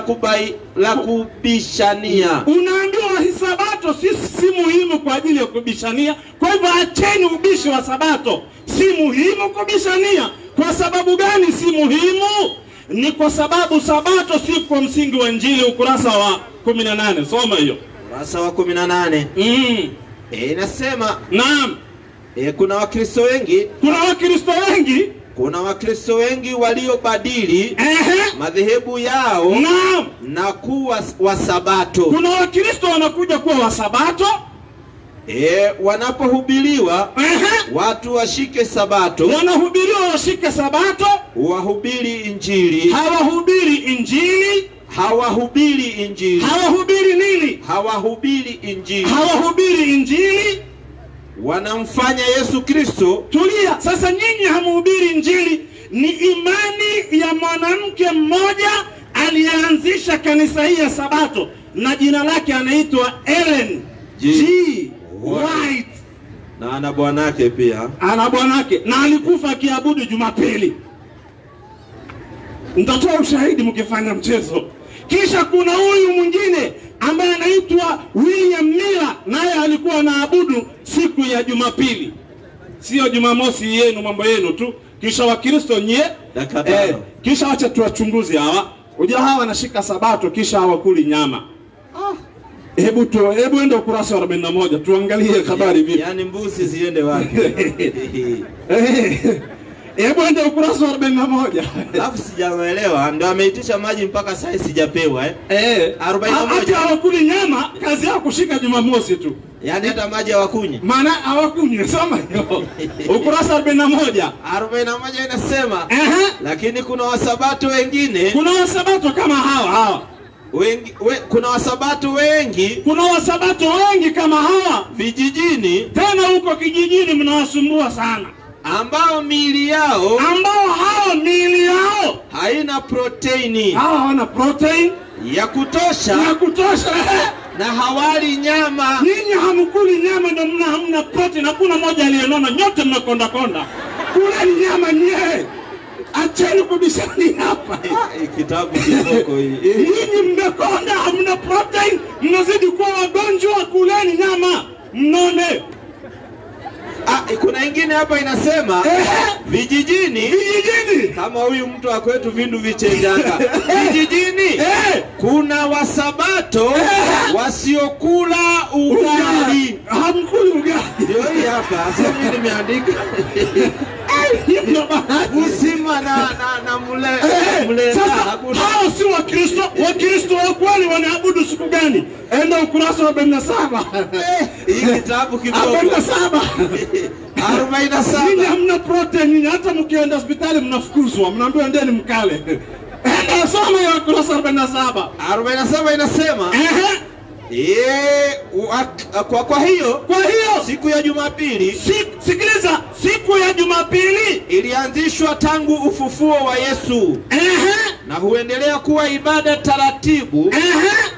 kubishania. Unaambiwa hii Sabato si muhimu kwa ajili ya kubishania. Kwa hivyo acheni ubishi wa Sabato. Si muhimu kubishania. Kwa sababu gani si muhimu? Ni kwa sababu Sabato si kwa msingi wa Injili. Ukurasa wa 18. Soma hiyo. Ukurasa wa 18. Inasema, naam. Kuna Wakristo wengi waliobadili madhehebu yao, naam, na kuwa wa Sabato. Kuna Wakristo wanakuja kuwa wa Sabato. Wanapohubiriwa watu washike Sabato. Wanahubiriwa washike Sabato. Wahubiri Injili. Hawahubiri Injili. Hawahubiri Injili. Hawahubiri nini? Hawahubiri Injili. Hawahubiri Injili. Wanamfanya Yesu Kristo. Tulia. Sasa nyinyi hamuhubiri Injili. Ni imani ya mwanamke mmoja alianzisha kanisa hii ya Sabato, na jina lake anaitwa Ellen G. White. Na ana bwanake pia. Ana bwanake, na alikufa akiabudu Jumapili. Nitatoa ushahidi mkifanya mchezo. Kisha kuna huyu mwingine ambaye anaitwa William Miller, naye alikuwa anaabudu siku ya Jumapili. Sio Jumamosi yenu, mambo yenu tu. Kisha Wakristo kisha acha tuwachunguze hawa. Unajua hawa wanashika Sabato kisha hawakuli nyama. Hebu enda ukurasa wa 41 tuangalie habari vipi. Yaani mbuzi ziende wapi? Hebu enda ukurasa wa 41. Alafu sijaelewa, ndio ameitisha maji mpaka sasa sijapewa 41. Hata hawakuli nyama, kazi yao kushika Jumamosi tu. Yaani hata maji hawakunywi. Maana hawakunywi, soma hiyo. Ukurasa wa 41. 41 inasema, lakini kuna Wasabato wengine. Kuna Wasabato kama hawa. Kuna Wasabato wengi kama hawa vijijini. Tena huko kijijini mnawasumbua sana. Ambao miili yao haina proteini. Hawana protein ya kutosha. Na hawali nyama. Ninyi hamkuli nyama, ndio hamna protein. Hakuna mmoja aliyenona, nyote mnakonda. Kula nyama nyewe. Acheni kubishani hapa. Kitabu kiboko hii. Ninyi mmekonda, hamna protein, mnazidi kuwa wagonjwa. Kuleni nyama mnone. Kuna ingine hapa inasema vijijini kama huyu mtu wa kwetu vindu vichenjanga. Vijijini kuna Wasabato wasiokula ugali. Hamkuli ugali. Ndio hii hapa. Sasa mimi nimeandika usima na mule. Sasa hao si Wakristo. Wakristo wa kweli wanaabudu siku gani? Enda ukurasa wa 47. Hii kitabu kidogo. 47. 47. Ninyi hamna protein, hata mkienda hospitali mnafukuzwa, mnaambiwa ndeni mkale. Enda soma hiyo ukurasa 47. 47 inasema kwa hiyo siku ya Jumapili, sikiliza, siku ya Jumapili ilianzishwa tangu ufufuo wa Yesu. Na huendelea kuwa ibada taratibu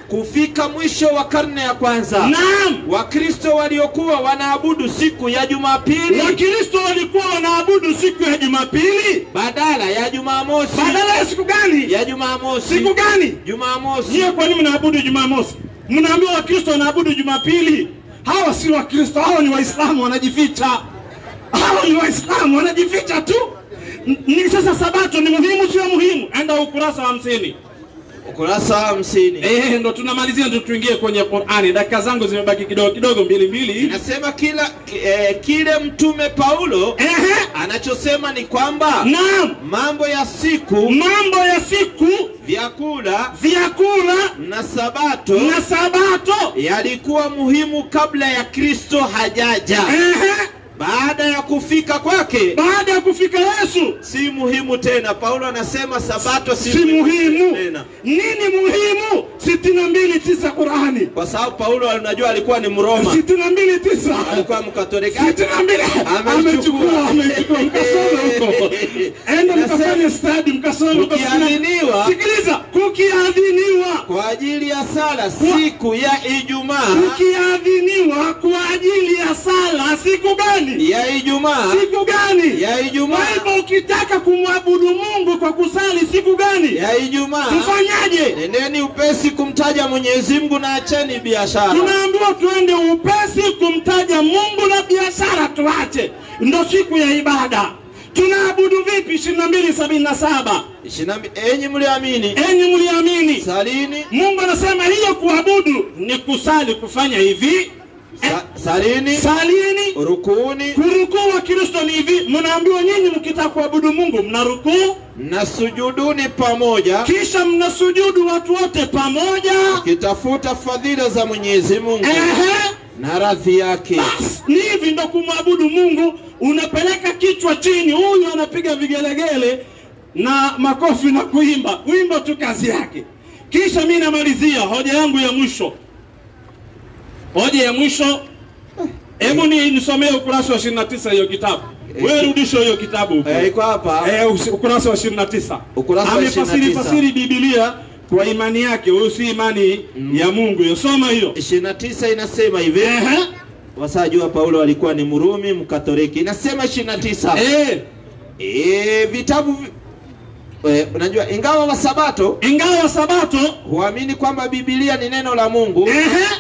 kufika mwisho wa karne ya kwanza. Naam. Wakristo waliokuwa wanaabudu siku ya Jumapili. Wakristo walikuwa wanaabudu siku ya Jumapili badala ya Jumamosi. Badala ya siku gani? Ya Jumamosi. Siku gani? Jumamosi. Niye kwa nini mnaabudu Jumamosi? Mnaambiwa Wakristo wanaabudu Jumapili. Hawa si Wakristo, hao ni Waislamu wanajificha. Hao ni Waislamu wanajificha tu. Ni sasa Sabato ni muhimu sio muhimu? Enda ukurasa wa 50. Ukurasa wa 50. Ndo tunamalizia, ndo tuingie kwenye Qur'ani. Dakika zangu zimebaki kidogo mbili. Inasema kile mtume Paulo anachosema ni kwamba naam, mambo ya siku, vyakula na Sabato yalikuwa muhimu kabla ya Kristo hajaja. baada ya kufika kwake, baada ya kufika Yesu, si muhimu tena. Paulo anasema sabato si muhimu tena. Nini muhimu? 62:9 Qur'ani. Kwa sababu Paulo anajua alikuwa ni Mroma. 62:9 alikuwa Mkatoliki. 62 amechukua mkasoma huko. Enda mkafanye study, mkasoma kukiadhiniwa. Sikiliza, kukiadhiniwa kwa ajili ya sala siku ya Ijumaa. Kukiadhiniwa kwa ajili ya sala siku gani? Ya Ijumaa. Siku gani? Ya Ijumaa. Kwa hivyo ukitaka kumwabudu Mungu kwa kusali siku gani? Ya Ijumaa. Tufanyaje? Nendeni upesi kumtaja Mwenyezi Mungu na acheni biashara. Tunaambiwa tuende upesi kumtaja Mungu na biashara tuache. Ndio siku ya ibada. Tunaabudu vipi? 22:77. Enyi mliamini. Enyi mliamini. Salini. Mungu anasema hiyo kuabudu ni kusali, kufanya hivi. Salini. Salini. Rukuuni. Kurukuu wa Kristo ni hivi. Mnaambiwa nyinyi mkitaka kuabudu Mungu mnarukuu na sujuduni pamoja, kisha mnasujudu watu wote pamoja, kitafuta fadhila za Mwenyezi Mungu na radhi yake. Bas, ni hivi ndo kumwabudu Mungu. Unapeleka kichwa chini, huyu anapiga vigelegele na makofi na kuimba. Wimbo tu kazi yake. Kisha mimi namalizia hoja yangu ya mwisho. Hoja ya mwisho. Hebu nisomee ukurasa wa 29 hiyo kitabu. Wewe rudisha hiyo kitabu huko. Iko hapa. Ukurasa wa 29. Ukurasa wa 29. Amefasiri Biblia kwa imani yake, huyo si imani ya Mungu. Yosoma hiyo. 29 inasema hivi. Wasajua Paulo alikuwa ni Mrumi Mkatoliki. Inasema 29. Vitabu unajua ingawa wa Sabato huamini kwamba Biblia ni neno la Mungu,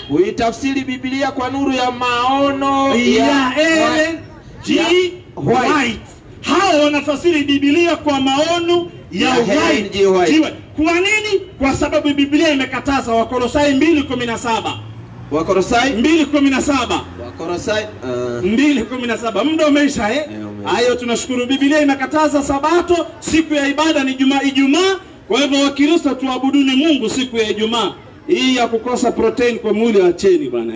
huitafsiri Biblia kwa nuru ya maono ya White. Hao wanafasiri Biblia kwa maono ya White. Kwa nini? Kwa sababu Biblia imekataza. Wakolosai 2:17. Wakolosai 2:17. Wakolosai 2:17. Muda umeisha Hayo tunashukuru. Biblia imekataza Sabato, siku ya ibada ni Ijumaa. Kwa hivyo Wakristo tuabuduni Mungu siku ya Ijumaa. Hii ya kukosa protein kwa mwili acheni bwana.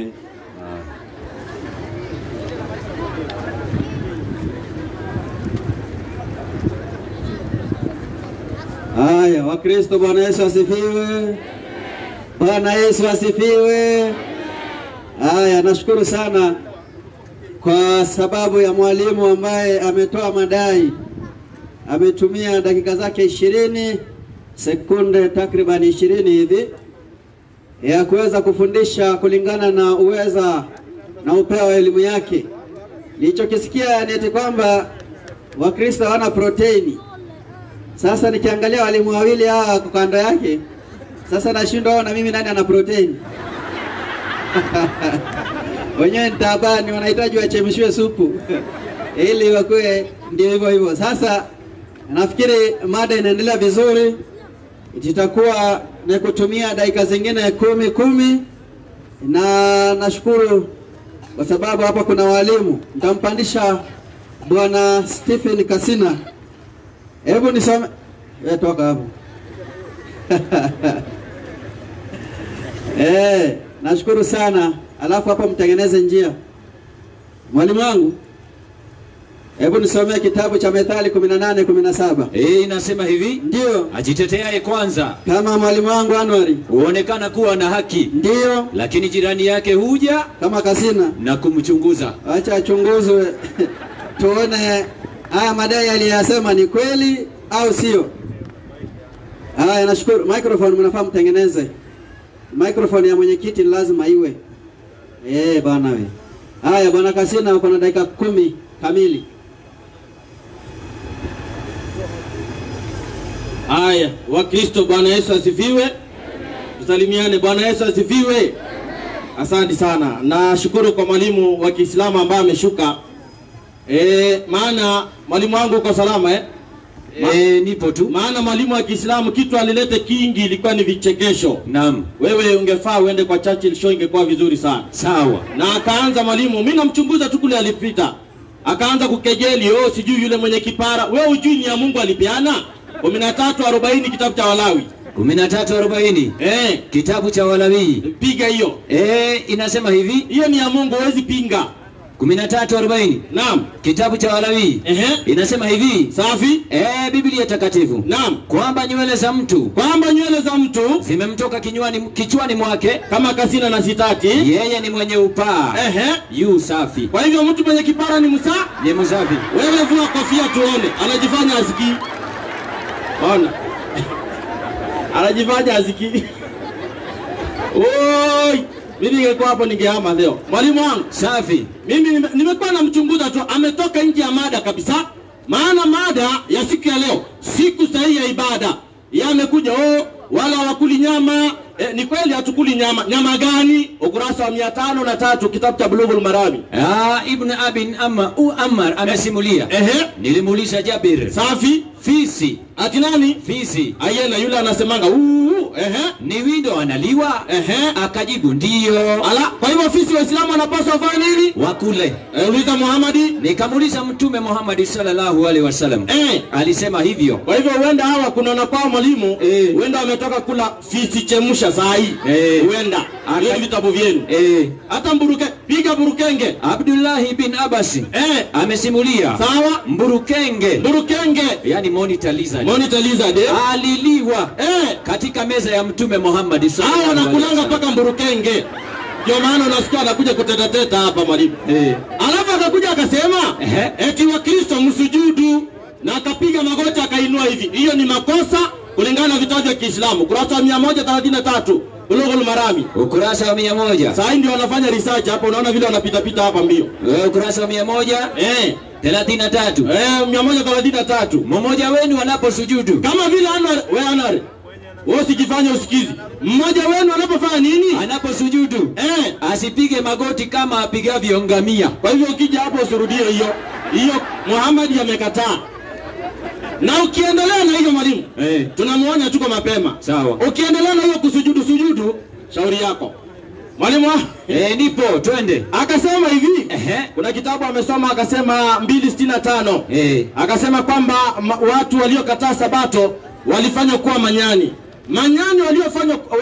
Haya, Wakristo, Bwana Yesu asifiwe. Bwana Yesu asifiwe. Haya, nashukuru sana kwa sababu ya mwalimu ambaye ametoa madai. Ametumia dakika zake 20 sekunde takriban 20 hivi ya kuweza kufundisha kulingana na uweza na upeo wa elimu yake. Nilichokisikia ni eti kwamba Wakristo wana proteini. Sasa nikiangalia walimu wawili hawa kwa kando yake, sasa nashindwa na mimi nani ana proteini. Wenyewe nitabani, wanahitaji wachemshwe supu ili wakue ndio hivyo hivyo. Sasa nafikiri mada inaendelea vizuri. Itakuwa ni kutumia dakika zingine 10 na nashukuru kwa sababu hapa kuna walimu. Nitampandisha Bwana Stephen Kasina. Hebu nisome. Toka hapo. Nashukuru sana. Alafu hapa mtengeneze njia. Mwalimu wangu, hebu nisomee kitabu cha Methali 18:17. Inasema hivi. Ndio. Ajiteteaye kwanza, kama mwalimu wangu Anwari, huonekana kuwa na haki. Ndio. Lakini jirani yake huja kama Kasina na kumchunguza. Acha achunguzwe. Tuone haya madai aliyasema ni kweli au sio. Haya, nashukuru. Microphone mnafahamu tengeneze. Microphone ya mwenyekiti lazima iwe. Bwana wewe. Haya, Bwana Kasina, uko na dakika 10 kamili. Haya, Wakristo, Bwana Yesu asifiwe. Tusalimiane. Bwana Yesu asifiwe. Asante sana. Nashukuru kwa mwalimu wa Kiislamu ambaye ameshuka. Maana mwalimu wangu uko salama nipo tu. Maana mwalimu wa Kiislamu kitu alilete kingi ilikuwa ni vichekesho. Naam. Wewe ungefaa uende kwa Churchill show, ingekuwa vizuri sana. Sawa. Na akaanza mwalimu, mimi namchunguza tu kule alipita. Akaanza kukejeli, sijui yule mwenye kipara. Wewe hujui ni ya Mungu alipeana? 13:40 kitabu cha Walawi. 13:40. Kitabu cha Walawi. Piga hiyo. Inasema hivi. Hiyo ni ya Mungu, huwezi pinga. 13:40. Naam. Kitabu cha Walawi. Inasema hivi. Safi. Biblia takatifu. Naam. Kwamba nywele za mtu zimemtoka kichwani mwake kama kasina na sitati. Yeye ni mwenye upaa. Yu safi. Kwa hivyo mtu mwenye kipara ni msafi. Wewe vua kofia tuone. Anajifanya asikii. Ona. Anajifanya asikii. Oi! Mimi ningekuwa hapo ningehama leo. Mwalimu wangu, safi. Mimi nimekuwa namchunguza tu, ametoka nje ya mada kabisa. Maana mada ya siku ya leo, siku sahihi ya ibada. Yeye amekuja wala wakuli nyama. Ni kweli hatukuli nyama. Nyama gani? Ukurasa wa 503 kitabu cha Bulughul Marami. Ibn Abin Ammar amesimulia. Nilimuuliza Jabir. Safi. Fisi. Ati nani? Fisi. Ayena yule anasemanga ni windo analiwa? Akajibu ndio. Ala, kwa hivyo fisi Waislamu wanapaswa wafanye nini? Wakule. Uliza Muhammadi. Nikamuuliza Mtume Muhammad sallallahu alaihi wasallam. Alisema hivyo. Kwa hivyo huenda hawa kunaona kwa mwalimu, huenda wametoka kula fisi chemusha saa hii. Huenda. Hiyo vitabu vyenu. Hata piga Mburukenge. Abdullah ibn Abbas amesimulia. Sawa? Mburukenge. Yani monitor lizard. Aliliwa katika meza ya Mtume Muhammad sallallahu alaihi wasallam. Anakulanga mpaka Mburukenge. Ndio maana unasikia anakuja kutetateta hapa mwalimu. Alafu akakuja akasema eti Wakristo msujudu, na akapiga magoti akainua hivi. Hiyo ni makosa kulingana na vitabu vya Kiislamu. Ukurasa wa 133 Bulughul Marami. Ukurasa wa 100. Sasa ndio wanafanya research hapa, unaona vile wanapita hapa mbio. Ukurasa wa 100. 33. 133. Mmoja wenu anaposujudu. Kama vile Anwar. Wewe usijifanye usikizi. Mmoja wenu anapofanya nini? Anaposujudu. Asipige magoti kama apigavyo ngamia. Kwa hivyo ukija hapo usirudie hiyo Muhammad amekataa. Na ukiendelea na hiyo mwalimu, tunamuonya tuko mapema. Sawa. Ukiendelea na hiyo kusujudu, shauri yako. Mwalimu nipo, twende. Akasema hivi, kuna kitabu amesoma akasema 265. Akasema kwamba watu waliokataa sabato walifanywa kuwa manyani.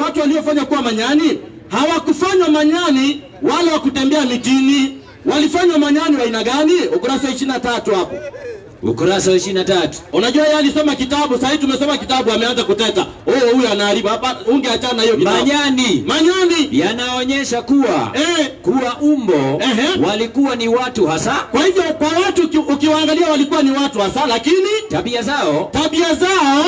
Watu waliofanya kuwa manyani hawakufanywa manyani wala wakutembea mitini. Walifanywa manyani wa aina gani? Ukurasa wa 23 hapo. Ukurasa wa 23. Unajua yeye alisoma kitabu, sasa tumesoma kitabu ameanza kuteta. Huyu anaharibu hapa, ungeachana na hiyo kitabu. Manyani yanaonyesha kuwa umbo walikuwa ni watu hasa. Kwa hivyo kwa watu ukiwaangalia walikuwa ni watu hasa, lakini tabia zao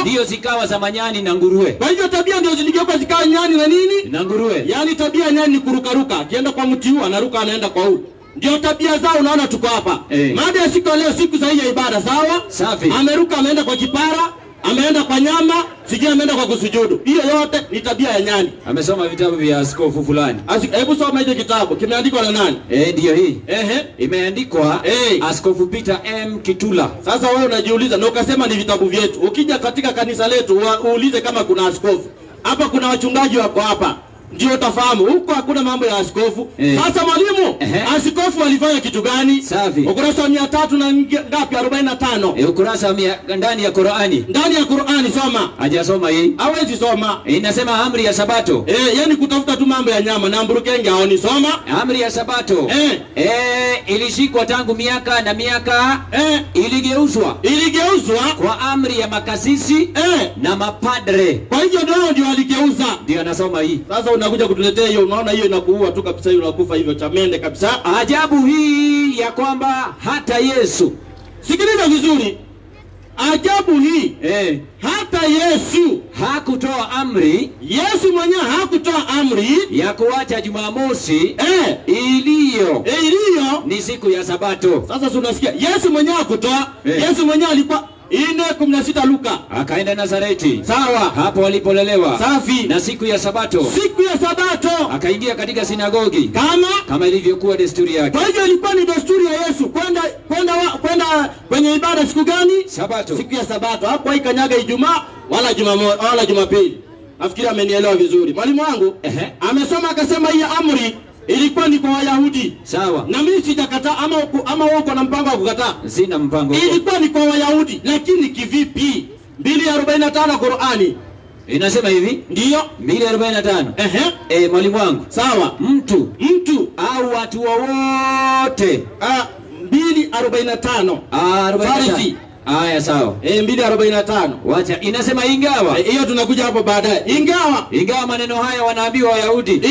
ndio zikawa za manyani na nguruwe. Kwa hivyo tabia ndio ziligeuka zikawa nyani na nini? Na nguruwe. Yaani tabia nyani ni kurukaruka, akienda kwa mti huu anaruka anaenda kwa huu. Ndio tabia zao, unaona tuko hapa. Mada ya siku leo, siku sahihi ya ibada, sawa? Safi. Ameruka ameenda kwa kipara, ameenda kwa nyama, sijui ameenda kwa kusujudu. Hiyo yote ni tabia ya nyani. Amesoma vitabu vya askofu fulani. Hebu soma hicho kitabu, kimeandikwa na nani? Ndio hii. Imeandikwa Askofu Peter M. Kitula. Sasa wewe unajiuliza na ukasema ni vitabu vyetu. Ukija katika kanisa letu uulize kama kuna askofu. Hapa kuna wachungaji wako hapa. Ndio utafahamu huko hakuna mambo ya askofu. Sasa mwalimu, askofu walifanya kitu gani? Safi. Ukurasa wa 300 na ngapi? 45. Ukurasa wa ndani ya Qur'ani. Ndani ya Qur'ani soma. Hajasoma hii. Hawezi soma. Inasema amri ya Sabato. Yani kutafuta tu mambo ya nyama na Mburukenge haoni soma. Amri ya Sabato. Ilishikwa tangu miaka na miaka. Iligeuzwa kwa amri ya makasisi na mapadre. Kwa hivyo ndio waligeuza. Ndio anasoma hii. Sasa unakuja kutuletea hiyo, unaona hiyo inakuua tu kabisa, hiyo unakufa hivyo chamende kabisa. Ajabu hii ya kwamba hata Yesu, sikiliza vizuri, ajabu hii hata Yesu hakutoa amri. Yesu mwenyewe hakutoa amri ya kuacha Jumamosi iliyo ni siku ya Sabato. Sasa tunasikia Yesu mwenyewe hakutoa. Yesu mwenyewe alikuwa 4:16 Luka. Akaenda Nazareti. Sawa. Hapo walipolelewa. Safi. Na siku ya Sabato akaingia katika sinagogi kama ilivyokuwa desturi yake. Kwa hivyo ilikuwa ni desturi ya Yesu kwenda kwenye ibada siku gani? Sabato. Siku ya Sabato. Hapo haikanyaga Ijumaa wala Jumamosi wala Jumapili. Nafikiri amenielewa vizuri. Mwalimu wangu amesoma akasema hii amri ilikuwa ni kwa Wayahudi. Sawa. Na mimi sijakataa ama wewe uko na mpango wa kukataa? Sina mpango. Ilikuwa ni kwa Wayahudi, lakini kivipi? 2:45 Qur'ani. Inasema hivi. Ndio. 2:45. Mwalimu wangu. Sawa. Mtu au watu wote. 2:45. 45. Haya sawa. 2:45. Wacha inasema ingawa. Hiyo tunakuja hapo baadaye. Ingawa maneno haya wanaambiwa Wayahudi.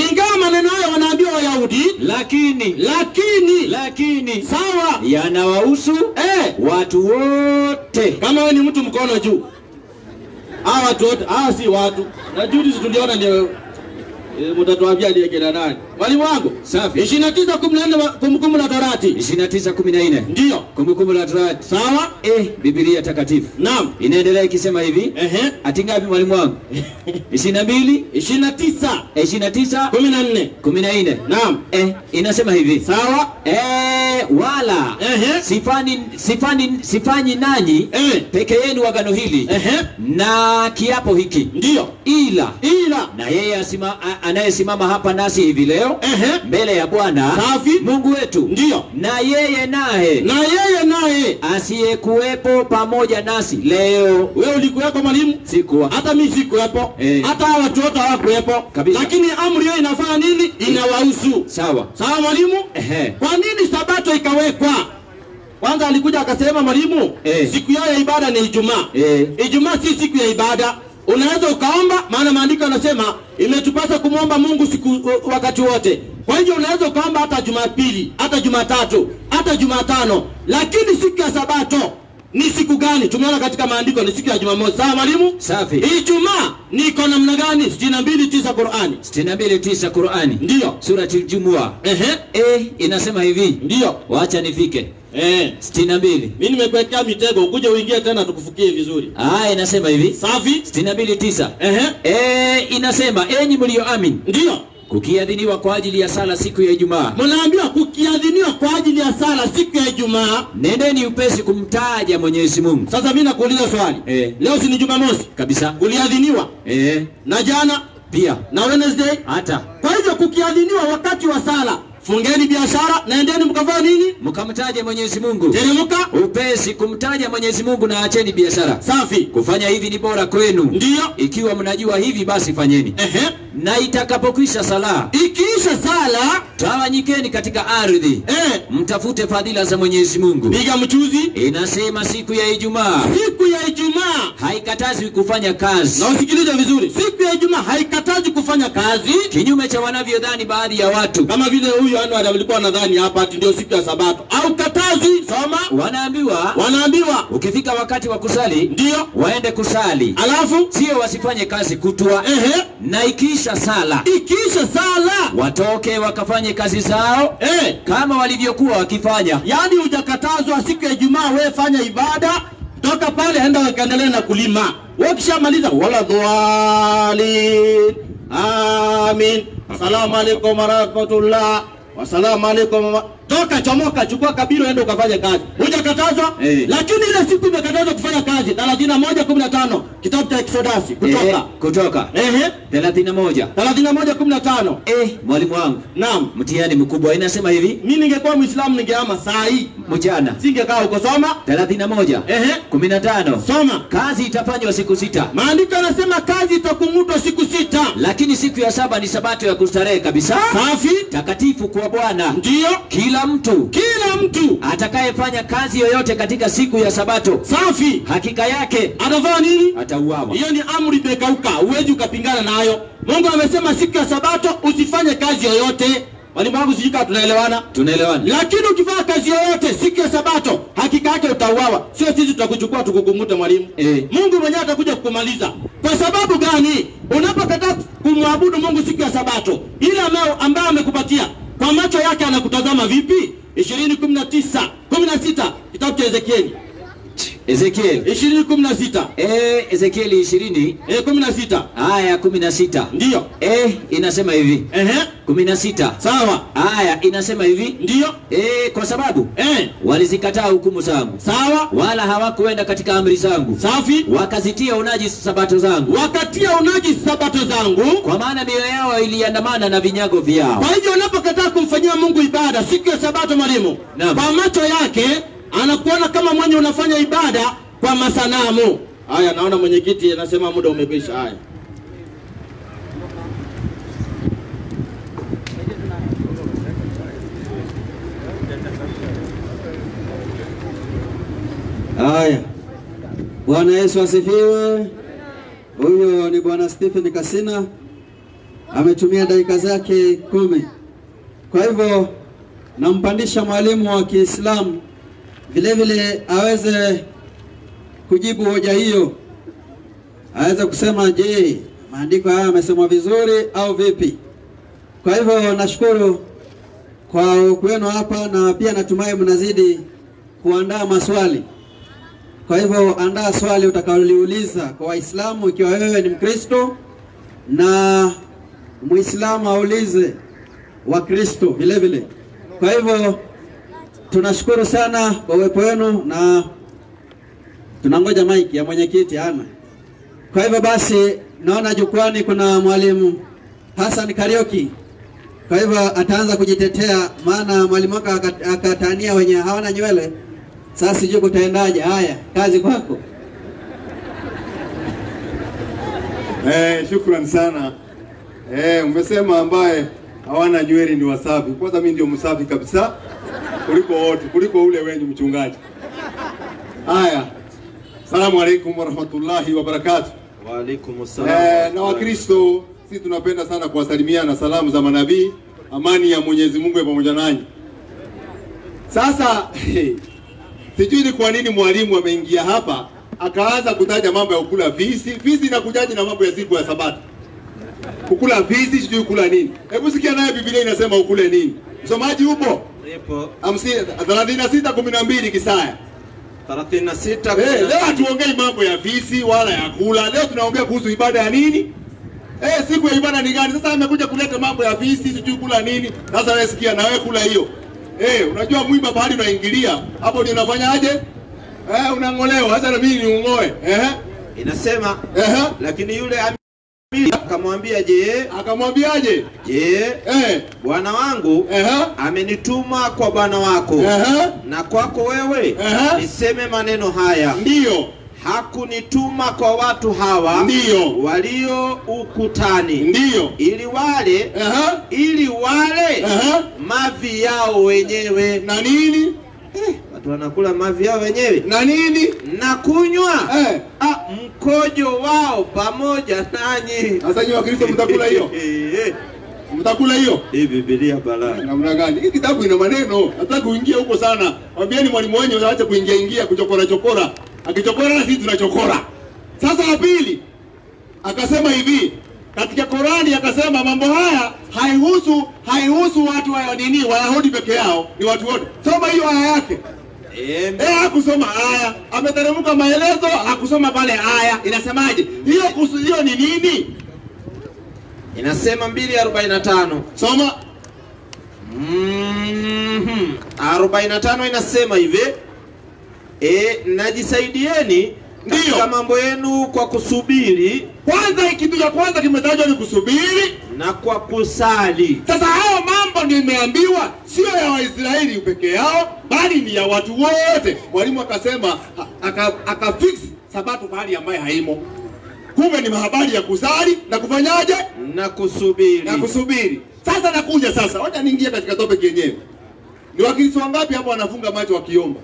Lakini sawa. Yanawahusu watu wote. Kama wewe ni mtu mkono juu. Hawa watu wote, si watu. Na juzi tuliona ni mtatuambia ndiye kina nani. Mwalimu wangu. Safi. 29:14 Kumbukumbu la Torati. 29:14. Ndio. Kumbukumbu la Torati. Sawa? Biblia takatifu. Naam. Inaendelea ikisema hivi. Ati ngapi mwalimu wangu? 22, 29, 14. Naam. Inasema hivi. Sawa? Wala sifanyi nanyi peke yenu agano hili na kiapo hiki. Ndio. Ila na yeye anayesimama hapa nasi hivi leo mbele ya Bwana Mungu wetu. Ndio. Na yeye naye asiyekuwepo pamoja nasi leo. Wewe ulikuwepo mwalimu? Sikuwa. Hata mimi sikuwepo. Hata watu wote hawakuwepo. Lakini amri hiyo inafanya nini? Inawahusu. Sawa. Sawa mwalimu? Kwa nini sabato ikawekwa? Kwanza alikuja akasema mwalimu, siku yao ya ibada ni Ijumaa. Ijumaa si siku ya ibada. Unaweza ukaomba, maana maandiko yanasema imetupasa kumwomba Mungu wakati wote. Kwa hiyo unaweza ukaomba hata Jumapili, hata Jumatatu, hata Jumatano. Lakini siku ya sabato ni siku gani? Tumeona katika maandiko ni siku ya Jumamosi. Sawa mwalimu? Safi. Ijumaa ni iko namna gani? 62:9 Qur'ani. 62:9 Qur'ani. Ndio. Sura Al-Jumuah. Inasema hivi. Ndio. Wacha nifike. 62. Mimi nimekuwekea mitego, ukuje uingie tena tukufukie vizuri. Inasema hivi. Safi. 62:9. Inasema enyi mlioamini. Ndio. Kukiadhiniwa kwa ajili ya sala siku ya Ijumaa. Mnaambiwa kukiadhiniwa kwa ajili ya sala siku ya Ijumaa. Nendeni upesi kumtaja Mwenyezi Mungu. Sasa mimi nakuuliza swali. Leo si ni Jumamosi? Kabisa. Kuliadhiniwa? Na jana pia. Na Wednesday? Hata. Kwa hivyo kukiadhiniwa wakati wa sala, fungeni biashara, naendeni mkafanya nini? Mkamtaje Mwenyezi Mungu. Teremka upesi kumtaja Mwenyezi Mungu na acheni biashara. Safi. Kufanya hivi ni bora kwenu. Ndio. Ikiwa mnajua hivi basi fanyeni. Na itakapokwisha sala, ikiisha sala, tawanyikeni katika ardhi. Mtafute fadhila za Mwenyezi Mungu. Piga mchuzi. Inasema siku ya Ijumaa. Siku ya Ijumaa haikatazi kufanya kazi. Na usikilize vizuri. Siku ya Ijumaa haikatazi kufanya kazi, kinyume cha wanavyodhani baadhi ya watu. Kama vile huyu Anwar alikuwa nadhani hapa ati ndio siku ya Sabato. Au katazi, soma. Wanaambiwa ukifika wakati wa kusali, ndio waende kusali. Alafu sio wasifanye kazi kutwa. Na ikiisha sala, watoke wakafanye kazi zao kama walivyokuwa wakifanya. Yaani hujakatazwa siku ya Ijumaa wewe fanya ibada, toka pale enda wakaendelea na kulima. Wewe kishamaliza wala dhwalin. Amin. Assalamu alaykum wa rahmatullah. Wassalamu alaykum. Toka chomoka, chukua kabilo enda ukafanya kazi. Hujakatazwa? Lakini ile siku imekatazwa kufanya kazi. 31:15 kitabu cha Exodus kutoka. 31:15. Mwalimu wangu. Naam. Mtihani mkubwa inasema hivi. Mimi ningekuwa Muislamu ningeama saa hii mchana. Singekaa huko. Soma. 31:15. Soma. Kazi itafanywa siku 6. Maandiko yanasema kazi itakungutwa siku 6. Lakini siku ya 7 ni sabato ya kustarehe kabisa. Safi. Takatifu kwa Bwana. Ndio. Kila mtu atakayefanya kazi yoyote katika siku ya Sabato, safi, hakika yake atafanya nini? Atauawa. Hiyo ni amri imekauka, huwezi ukapingana nayo. Mungu amesema siku ya Sabato usifanye kazi yoyote. Walimu wangu sijika tunaelewana? Tunaelewana. Lakini ukifanya kazi yoyote siku ya Sabato, hakika yake utauawa. Sio sisi tutakuchukua tukukungute mwalimu. Mungu mwenyewe atakuja kukumaliza. Kwa sababu gani? Unapokataa kumwabudu Mungu siku ya Sabato, ile ambaye amekupatia, kwa macho yake anakutazama vipi? 20:16 kitabu cha Ezekieli. Ezekiel 20:16. Ezekiel 20:16. Aya 16. Ndio. Inasema hivi. 16. Sawa. Aya inasema hivi. Ndio. Kwa sababu walizikataa hukumu zangu. Sawa. Wala hawakuenda katika amri zangu. Safi. Wakazitia unajisi sabato zangu. Wakatia unajisi sabato zangu. Kwa maana mioyo yao iliandamana na vinyago vyao. Kwa hivyo unapokataa kumfanyia Mungu ibada siku ya Sabato mwalimu, kwa macho yake anakuona kama mwenye unafanya ibada kwa masanamu. Haya, naona mwenyekiti anasema muda umekwisha. Haya. Haya. Bwana Yesu asifiwe. Huyo ni Bwana Stephen Kasina. Ametumia dakika zake 10. Kwa hivyo nampandisha mwalimu wa Kiislamu vile vile aweze kujibu hoja hiyo. Aweze kusema je, maandiko haya yamesomwa vizuri au vipi? Kwa hivyo nashukuru kwa kwenu hapa, na pia natumai mnazidi kuandaa maswali. Kwa hivyo andaa swali utakaloliuliza kwa Waislamu, ikiwa wewe ni Mkristo, na Muislamu aulize Wakristo vile vile. Kwa hivyo tunashukuru sana kwa uwepo wenu, na tunangoja maiki ya mwenyekiti ana. Kwa hivyo basi naona jukwani kuna mwalimu Hassan Karioki. Kwa hivyo ataanza kujitetea, maana mwalimu wake akatania wenye hawana nywele. Sasa sijui kutaendaje. Haya, kazi kwako. Shukrani sana. Umesema ambaye hawana nywele ni wasafi. Kwanza mimi ndio msafi kabisa kuliko wote, kuliko ule wenye mchungaji. Haya. Asalamu alaykum wa rahmatullahi wa barakatuh. Wa alaykum assalam. Na Wakristo sisi tunapenda sana kuwasalimiana salamu za manabii. Amani ya Mwenyezi Mungu iwe pamoja nanyi. Sasa sijui ni kwa nini mwalimu ameingia hapa akaanza kutaja mambo ya kukula visi. Visi inakujaje na mambo ya siku ya Sabato? Kukula visi sijui kula nini. Hebu sikia naye Biblia inasema ukule nini. Msomaji upo? Nipo. 36:12 Kisaya. 36. Leo hatuongei mambo ya visi wala ya kula. Leo tunaongea kuhusu ibada ya nini? Siku ya ibada ni gani? Sasa amekuja kuleta mambo ya visi sijui kula nini. Sasa wewe sikia na wewe kula hiyo. Unajua mwiba bahari unaingilia. Hapo ndio unafanyaje? Unangolewa. Sasa na mimi niungoe. Inasema lakini yule akamwambia je? Akamwambiaje? Je, bwana wangu amenituma kwa bwana wako na kwako wewe niseme maneno haya. Ndiyo. Hakunituma kwa watu hawa ndiyo walio ukutani ndiyo ili wale mavi yao wenyewe. Na nini? Watu wanakula mavi yao wenyewe. Na nini? Na kunywa mkojo wao pamoja nanyi. Sasa nyinyi Wakristo mtakula hiyo? Mtakula hiyo? Hii Biblia balaa. Namna gani? Hii kitabu ina maneno. Nataka kuingia huko sana. Mwambieni mwalimu wenyewe aache kuingia kuchokora. Akichokora na sisi tunachokora. Sasa la pili akasema hivi, katika Qurani akasema mambo haya haihusu watu wa dini Wayahudi peke yao, ni watu wote. Soma hiyo aya yake. Hakusoma aya, ameteremka maelezo, hakusoma pale aya. Inasemaje? Hiyo ni nini? Inasema 2:45. Soma. 45 inasema hivi, najisaidieni katika mambo yenu kwa kusubiri. Kwanza kitu cha kwanza kimetajwa ni kusubiri na kwa kusali. Sasa hao mambo ndio imeambiwa sio ya Waisraeli peke yao, bali ni ya watu wote. Mwalimu akasema akafix Sabato pahali ambaye haimo. Kumbe ni mahabari ya kusali na kufanyaje? Na kusubiri. Sasa nakuja sasa. Wacha niingie katika topic yenyewe. Ni Wakristo wangapi hapo wanafunga macho wakiomba?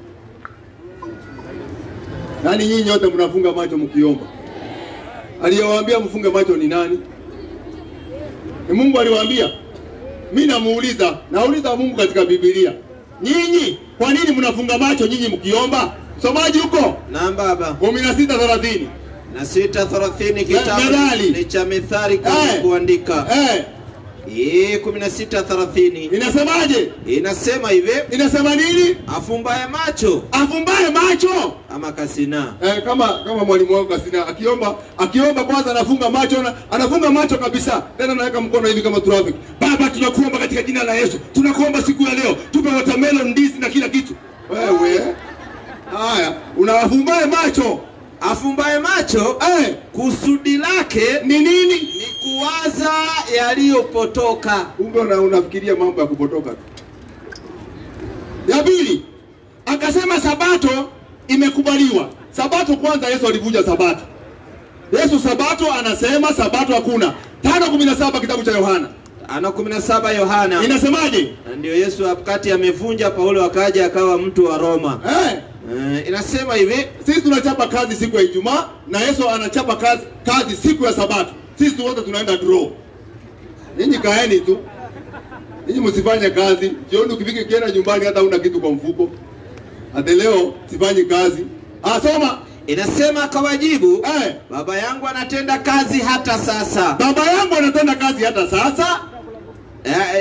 Nani nyinyi wote mnafunga macho mkiomba? Aliyewaambia mfunge macho ni nani? Ni Mungu aliwaambia. Mimi nauliza Mungu katika Biblia. Nyinyi kwa nini mnafunga macho nyinyi mkiomba? Somaji huko? Na baba. 16:30. Na 6:30 kitabu ni cha Mithali kwa kuandika. 16:30. Inasemaje? Inasema hivi. Inasema nini? Afumbaye macho. Afumbaye macho. Ama Kasina. Kama mwalimu wangu Kasina akiomba kwanza anafunga macho kabisa. Tena anaweka mkono hivi kama traffic. Baba tunakuomba katika jina la Yesu. Tunakuomba siku ya leo. Tupe watermelon, ndizi na kila kitu. Wewe. Haya, unafumbaye macho. Afumbaye macho, kusudi lake ni nini? Ni kuwaza yaliyopotoka. Kumbe unafikiria mambo ya kupotoka. Ya pili, akasema Sabato imekubaliwa. Sabato kwanza Yesu alivunja Sabato. Sabato anasema Sabato hakuna. 5:17 kitabu cha Yohana. 5:17 Yohana. Inasemaje? Ndio Yesu wakati amevunja, Paulo akaja akawa mtu wa Roma. Inasema hivi, sisi tunachapa kazi siku ya Ijumaa na Yesu anachapa kazi siku ya Sabato. Sisi wote tunaenda draw. Ninyi kaeni tu. Ninyi msifanye kazi. Jioni ukifika kienda nyumbani hata una kitu kwa mfuko. Hata leo sifanye kazi. Soma. Inasema akawajibu, baba yangu anatenda kazi hata sasa. Baba yangu anatenda kazi hata sasa.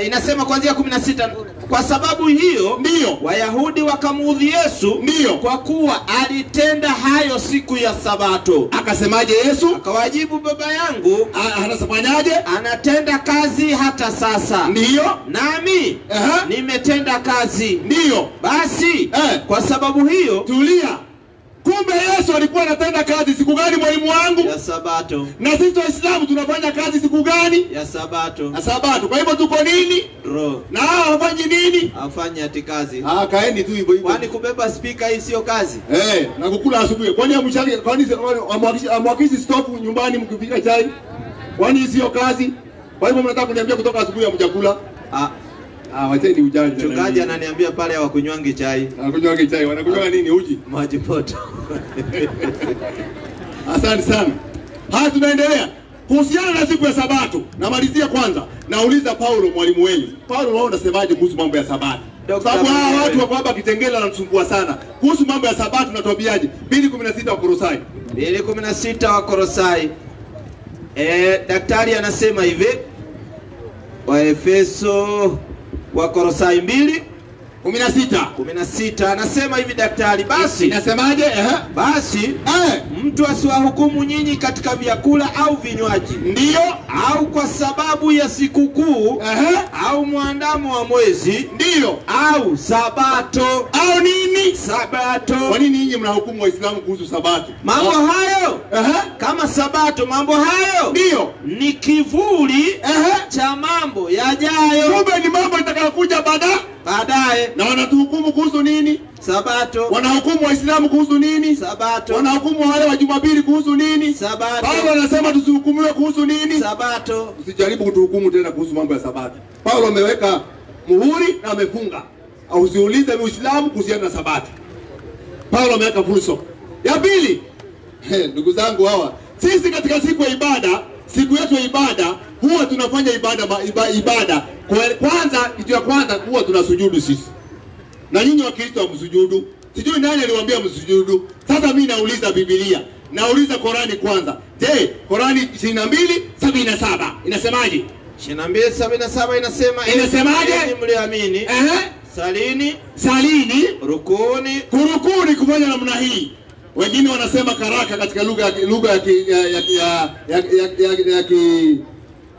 Inasema kuanzia 16, kwa sababu hiyo ndio Wayahudi wakamuudhi Yesu, ndio kwa kuwa alitenda hayo siku ya Sabato. Akasemaje Yesu? Akawajibu, baba yangu anafanyaje? Anatenda kazi hata sasa. Ndio. Nami nimetenda kazi. Ndio. Basi kwa sababu hiyo, tulia. Kumbe Yesu alikuwa anatenda kazi siku gani mwalimu wangu? Ya Sabato. Na sisi Waislamu tunafanya kazi siku gani? Ya Sabato. Ya Sabato. Kwa hivyo tuko nini? Draw. Na hawafanyi nini? Hawafanyi ati kazi. Kaeni tu hivyo hivyo. Kwani kubeba speaker hii sio kazi? Na kukula asubuhi. Kwani amshaki, kwani amwakishi stove nyumbani mkipika chai? Kwani sio kazi? Kwa hivyo mnataka kuniambia kutoka asubuhi hamjakula? Wacheni ujanja. Mchungaji ananiambia pale hawakunywangi chai. Hawakunywangi chai. Wanakunywa nini? Uji? Maji moto. Asante sana. Tunaendelea. Kuhusiana na siku ya Sabato, namalizia kwanza. Nauliza Paulo mwalimu wenu. Paulo wao unasemaje kuhusu mambo ya Sabato? Sababu hawa watu wako hapa Kitengela wanatusumbua sana. Kuhusu mambo ya Sabato natuambiaje? 2:16 wa Kolosai. 2:16 wa Kolosai. Daktari anasema hivi. Waefeso wa Kolosai 2:16 anasema hivi daktari, basi nasemaje? Basi mtu asiwahukumu nyinyi katika vyakula au vinywaji, ndio, au kwa sababu ya sikukuu, au mwandamo wa mwezi, ndio, au Sabato, au nini? Sabato. Kwa nini nyinyi mnahukumu Waislamu kuhusu Sabato? Mambo hayo kama Sabato, mambo hayo ndio ni kivuli cha mambo yajayo. Kumbe ni mambo itakayokuja baadaye. Na wanatuhukumu kuhusu nini? Sabato. Wanahukumu Waislamu kuhusu nini? Sabato. Wanahukumu wale wa Jumapili kuhusu nini? Sabato. Paulo anasema tusihukumiwe kuhusu nini? Sabato. Usijaribu kutuhukumu tena kuhusu mambo ya Sabato. Paulo ameweka muhuri na amefunga. Usiulize Muislamu kuhusiana na Sabato. Paulo ameweka full stop. Ya pili, ndugu zangu hawa, sisi katika siku ya ibada, siku yetu ya ibada huwa tunafanya ibada. Kwanza, kitu ya kwanza huwa tunasujudu sisi. Na nyinyi Wakristo hamsujudu. Sijui nani aliwaambia msujudu. Sasa mimi nauliza Biblia. Nauliza Korani kwanza. Je, Korani 22:77 inasemaje? 22:77 inasemaje? Mliamini. Salini. Rukuni. Kurukuni kufanya namna hii. Wengine wanasema karaka katika lugha ya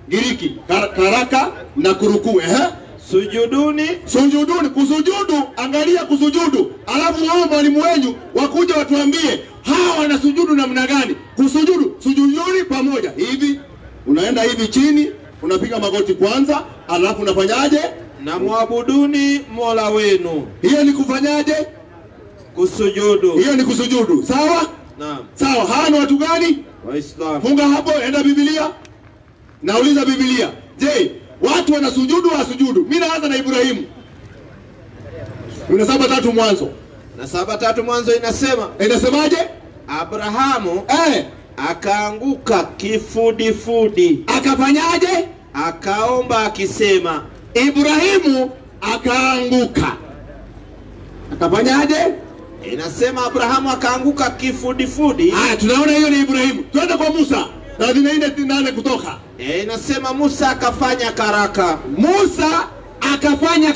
Giriki. Karaka na kuruku. Sujuduni. Kusujudu. Angalia kusujudu. Alafu wao mwalimu wenu wakuja watuambie hawa wanasujudu namna gani? Sujuduni pamoja. Hivi unaenda hivi chini, unapiga magoti kwanza, alafu unafanyaje? Na muabuduni Mola wenu. Hiyo ni kufanyaje? Kusujudu. Hiyo ni kusujudu. Sawa? Naam. Sawa. Hawa ni watu gani? Waislamu. Funga hapo, enda Biblia. Nauliza Biblia. Je, watu wanasujudu wasujudu? Mimi naanza na Ibrahimu. 7:3 Mwanzo. Na 7:3 Mwanzo inasemaje? Abrahamu akaanguka kifudifudi. Akafanyaje? Akaomba akisema. Ibrahimu akaanguka. Akafanyaje? Inasema Abrahamu akaanguka kifudifudi. Tunaona hiyo ni Ibrahimu. Twende kwa Musa. 34:8 Kutoka. Inasema Musa akafanya karaka. Musa akafanya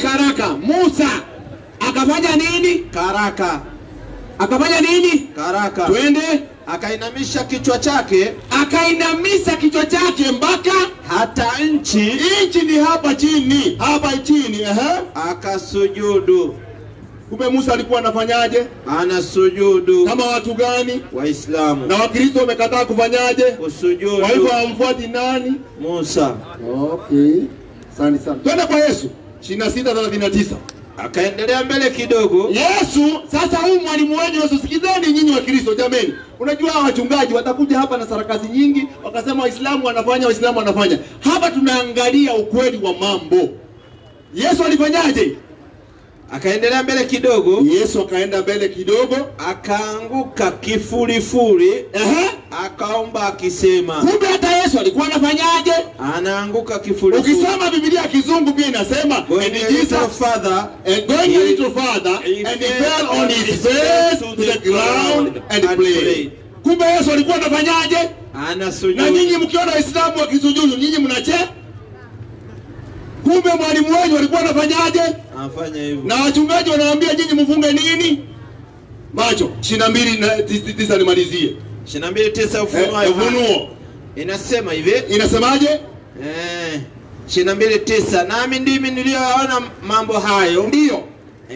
nini? Karaka. Akafanya nini? Karaka. Twende. Akainamisha kichwa chake. Mpaka hata nchi ni hapa chini. Akasujudu. Kumbe Musa alikuwa anafanyaje? Anasujudu. Kama watu gani? Waislamu. Na Wakristo wamekataa kufanyaje? Kusujudu. Kwa hivyo hamfuati nani? Musa. Okay. Asante sana. Twende kwa Yesu. 26:39. Akaendelea mbele kidogo. Yesu, sasa huyu mwalimu wenu Yesu, sikizeni nyinyi Wakristo jameni. Unajua wachungaji watakuja hapa na sarakasi nyingi, wakasema Waislamu wanafanya. Hapa tunaangalia ukweli wa mambo. Yesu alifanyaje? Akaendelea mbele kidogo. Yesu akaenda mbele kidogo, akaanguka kifurifuri. Akaomba akisema. Kumbe hata Yesu alikuwa anafanyaje? Anaanguka kifurifuri. Ukisoma Biblia kizungu pia inasema, and Jesus father, going a little further, and he fell on his face to the ground and prayed. Kumbe Yesu alikuwa anafanyaje? Anasujudu. Na nyinyi mkiona Waislamu wakisujudu, nyinyi mnache? Kumbe mwalimu wenu alikuwa anafanyaje? Anafanya hivyo. Na wachungaji wanawaambia nyinyi mfunge nini? Macho 22:9 nimalizie. 22:9 Ufunuo. Inasema hivi. Inasemaje? 22:9 nami ndimi niliyoona mambo hayo. Ndio.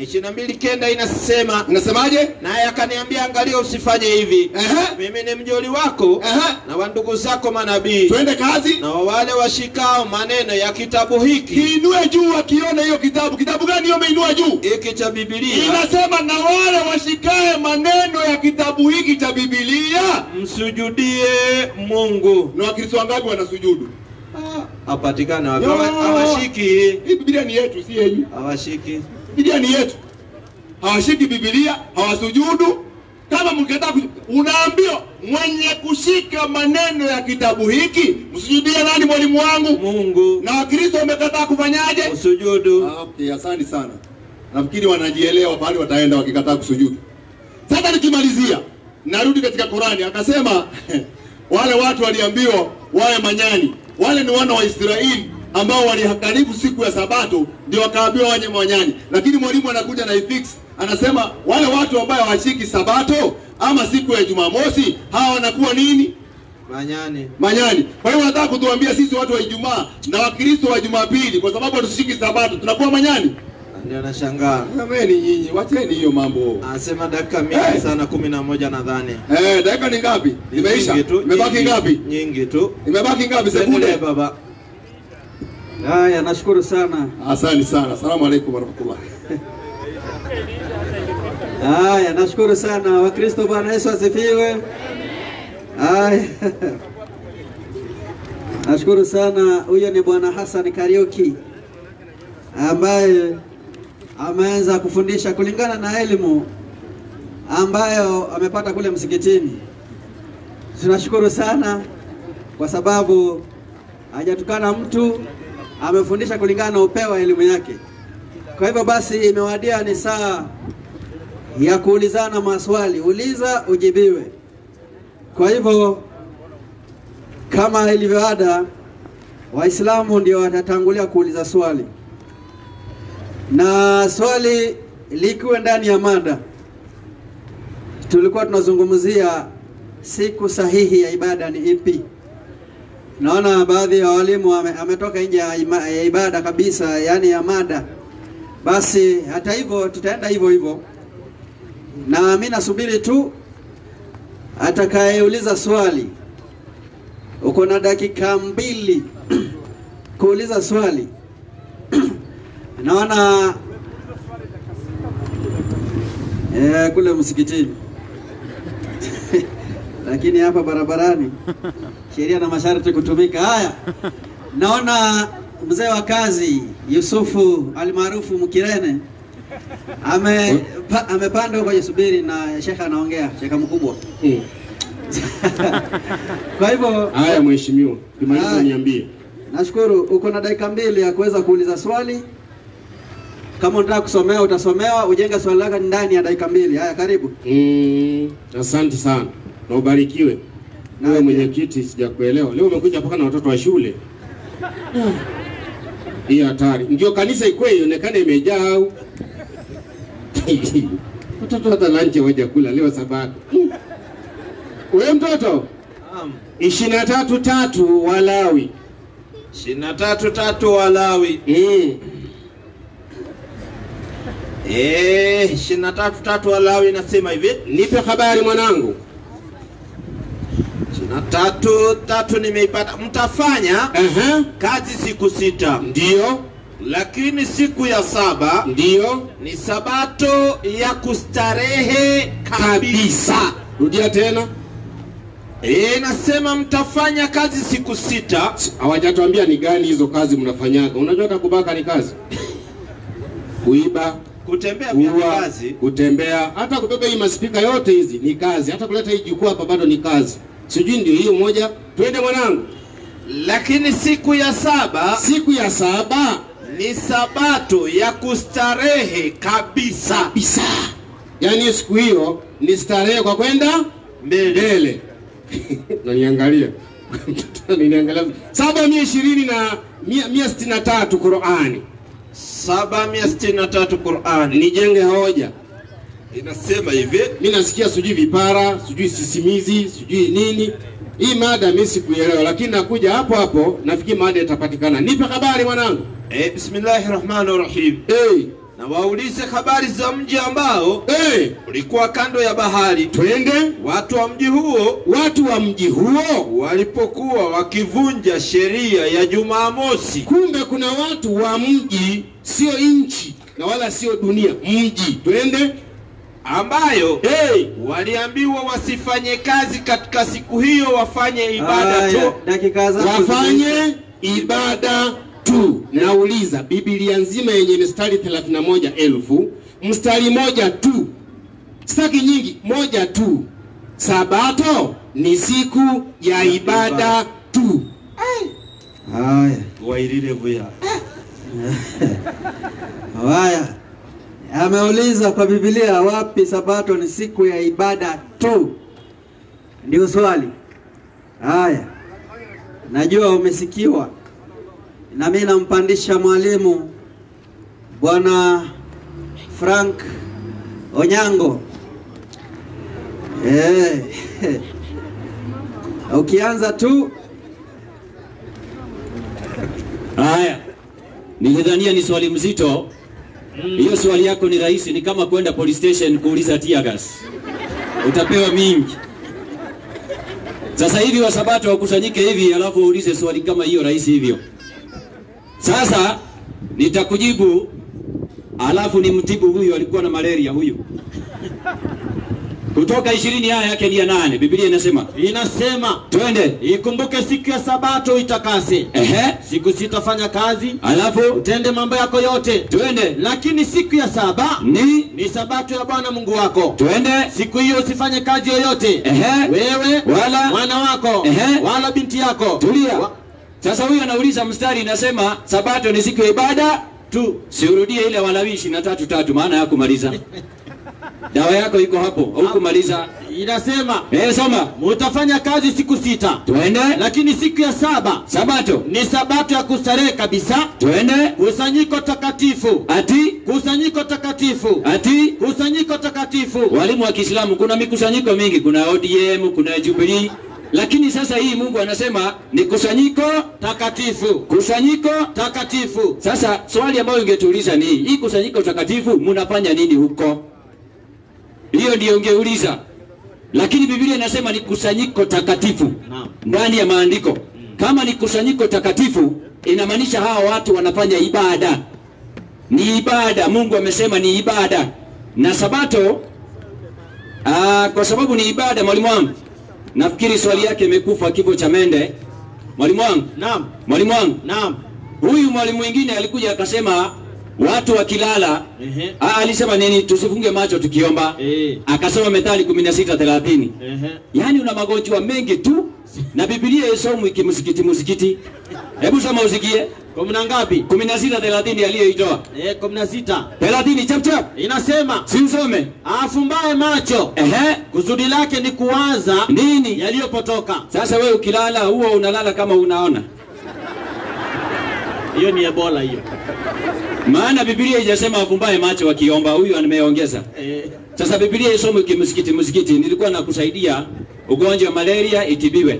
22:9 inasema. Inasemaje? Naye akaniambia, angalia usifanye hivi. Mimi ni mjoli wako na wa ndugu zako manabii. Twende kazi. Na wale washikao maneno ya kitabu hiki. Kiinue juu akiona hiyo kitabu. Kitabu gani hiyo umeinua juu? Hiki cha Biblia. Inasema na wale washikae maneno ya kitabu hiki cha Biblia msujudie Mungu. Na Wakristo wangapi wanasujudu? Apatikana wapi? Hawashiki. Hii Biblia ni yetu, si yenu. Hawashiki. Biblia ni yetu. Hawashiki Biblia, hawasujudu. Kama mkataa unaambiwa mwenye kushika maneno ya kitabu hiki msujudie nani, mwalimu wangu? Mungu. Na Wakristo wamekataa kufanyaje? Kusujudu. Okay, asante sana. Nafikiri wanajielewa pale wataenda wakikataa kusujudu. Sasa nikimalizia, narudi katika Qurani, akasema wale watu waliambiwa wawe manyani. Wale ni wana wa Israeli ambao walihakaribu siku ya Sabato, ndio wakaambiwa waje manyani. Lakini mwalimu anakuja na ifix, anasema wale watu ambao hawashiki Sabato ama siku ya Jumamosi, hawa wanakuwa nini? Manyani. Manyani. Kwa hiyo nataka kutuambia sisi watu wa Ijumaa na Wakristo wa Jumapili, kwa sababu hatushiki Sabato, tunakuwa manyani? Ndio nashangaa. Jamani nyinyi, wacheni hiyo mambo. Anasema dakika mingi sana, 11 nadhani. Dakika ni ngapi? Imeisha. Imebaki ngapi? Nyingi tu. Imebaki ngapi sekunde? Baba. Haya, nashukuru sana. Asante sana. Asalamu alaykum warahmatullahi. Haya, nashukuru sana. Wakristo, Bwana Yesu asifiwe. Haya. Nashukuru sana. Huyo ni Bwana Hassan Kariuki ambaye ameanza kufundisha kulingana na elimu ambayo amepata kule msikitini. Tunashukuru sana kwa sababu hajatukana mtu, amefundisha kulingana na upeo wa elimu yake. Kwa hivyo basi imewadia ni saa ya kuulizana maswali, uliza ujibiwe. Kwa hivyo kama ilivyo ada, Waislamu ndio watatangulia kuuliza swali, na swali likiwa ndani ya mada. Tulikuwa tunazungumzia siku sahihi ya ibada ni ipi. Naona baadhi ya walimu ametoka nje ya ibada kabisa, yani ya mada. Basi hata hivyo tutaenda hivyo hivyo, na mimi nasubiri tu atakayeuliza swali. Uko na dakika 2 kuuliza swali. Naona kule msikitini lakini hapa barabarani sheria na masharti kutumika. Haya, naona mzee wa kazi Yusufu almaarufu Mkirene amepanda huko, subiri na shekha anaongea, shekha mkubwa. Kwa hivyo haya, mheshimiwa, kimaliza niambie. Nashukuru. Uko na dakika 2 ya kuweza kuuliza swali. Kama unataka kusomewa utasomewa, ujenga swali lako ndani ya dakika 2. Haya, karibu. Asante sana. Na ubarikiwe. Wewe mwenyekiti, sijakuelewa. Leo umekuja mpaka na watoto wa shule. Hii hatari. Ndio kanisa ikwe ionekane imejaa au? Watoto hata lunch waje kula leo Sabato. Wewe mtoto? 23:3 Walawi. 23:3 Walawi. 23:3 Walawi nasema hivi. Nipe habari mwanangu. 23:3 nimeipata. Mtafanya kazi siku 6. Ndio. Lakini siku ya 7 ndio ni Sabato ya kustarehe kabisa. Rudia tena. Nasema mtafanya kazi siku 6. Hawajatuambia ni gani hizo kazi mnafanyaga. Unajua hata kubaka ni kazi. Kuiba, Kutembea pia ni kazi. Kutembea, hata kubeba hii maspika yote hizi ni kazi. Hata kuleta hii jukwaa hapa bado ni kazi. Sijui ndio hiyo moja. Twende mwanangu. Lakini siku ya 7, siku ya 7 ni sabato ya kustarehe kabisa. Yaani siku hiyo ni starehe kwa kwenda mbele. Naniangalia. Naniangalia. 720 na 163 Qur'ani. 763 Qur'ani. Nijenge hoja. Inasema hivi, mimi nasikia sijui vipara, sijui sisimizi, sijui nini. Hii mada mimi sikuelewa, lakini nakuja hapo hapo nafikiri mada itapatikana. Nipe habari mwanangu. Bismillahirrahmanirrahim. Na waulize habari za mji ambao ulikuwa kando ya bahari. Twende. Watu wa mji huo walipokuwa wakivunja sheria ya Jumamosi. Kumbe kuna watu wa mji, sio nchi na wala sio dunia, mji. Twende. Ambayo waliambiwa wasifanye kazi katika siku hiyo, wafanye ibada tu. Wafanye ibada tu. Nauliza, Biblia nzima yenye mstari 31,000, mstari moja tu, sitaki nyingi, moja tu, Sabato ni siku ya ibada tu. Haya. Wailile vuya. Haya. Ameuliza kwa Biblia wapi Sabato ni siku ya ibada tu. Ndio swali. Haya. Najua umesikiwa. Na mimi nampandisha mwalimu Bwana Frank Onyango. Ukianza tu. Haya. Nilidhania ni swali mzito. Hiyo swali yako ni rahisi, ni kama kwenda police station kuuliza tear gas. Utapewa mingi. Sasa hivi wa Sabato wakusanyike hivi alafu uulize swali kama hiyo rahisi hivyo. Sasa nitakujibu alafu ni mtibu huyu alikuwa na malaria huyu. Kutoka 20 aya yake ni ya 8. Biblia inasema twende, ikumbuke siku ya Sabato itakase. Siku sitafanya kazi, alafu utende mambo yako yote. Twende. Lakini siku ya 7 ni Sabato ya Bwana Mungu wako. Twende. Siku hiyo usifanye kazi yoyote. Wewe wala mwana wako wala binti yako. Tulia. Sasa huyu anauliza mstari inasema Sabato ni siku ya ibada tu. Siurudie ile Walawi 23:3 maana ya kumaliza. Dawa yako iko hapo, hukumaliza. Inasema, soma, mtafanya kazi siku 6. Twende. Lakini siku ya 7 Sabato ni Sabato ya kustarehe kabisa. Twende. Kusanyiko takatifu. Ati kusanyiko takatifu. Ati kusanyiko takatifu. Walimu wa Kiislamu kuna mikusanyiko mingi, kuna ODM, kuna Jubilee. Lakini sasa hii Mungu anasema ni kusanyiko takatifu. Kusanyiko takatifu. Sasa swali ambayo ungetuuliza ni hii kusanyiko takatifu mnafanya nini huko? Hiyo ndio ungeuliza. Lakini Biblia inasema ni kusanyiko takatifu. Ndani ya maandiko. Kama ni kusanyiko takatifu, inamaanisha hawa watu wanafanya ibada. Ni ibada, Mungu amesema ni ibada. Na Sabato kwa sababu ni ibada, mwalimu wangu. Nafikiri swali yake imekufa kifo cha mende. Mwalimu wangu. Naam. Mwalimu wangu. Naam. Huyu mwalimu mwingine alikuja akasema watu wakilala, alisema nini? Tusifunge macho tukiomba. Akasema Methali 16:30. Yaani una magonjwa mengi tu na Biblia isomwe kimsikiti. Hebu soma usikie. 10 ngapi? 16:30 aliyoitoa. 16. 30 chap chap. Inasema, simsome. Afumbaye macho. Kusudi lake ni kuwaza nini? Yaliyopotoka. Sasa wewe ukilala huo unalala kama unaona. Hiyo ni Ebola hiyo. Maana Biblia haijasema afumbaye macho wakiomba, huyu ameongeza. Sasa Biblia isomwe kimsikiti. Nilikuwa nakusaidia ugonjwa wa malaria itibiwe.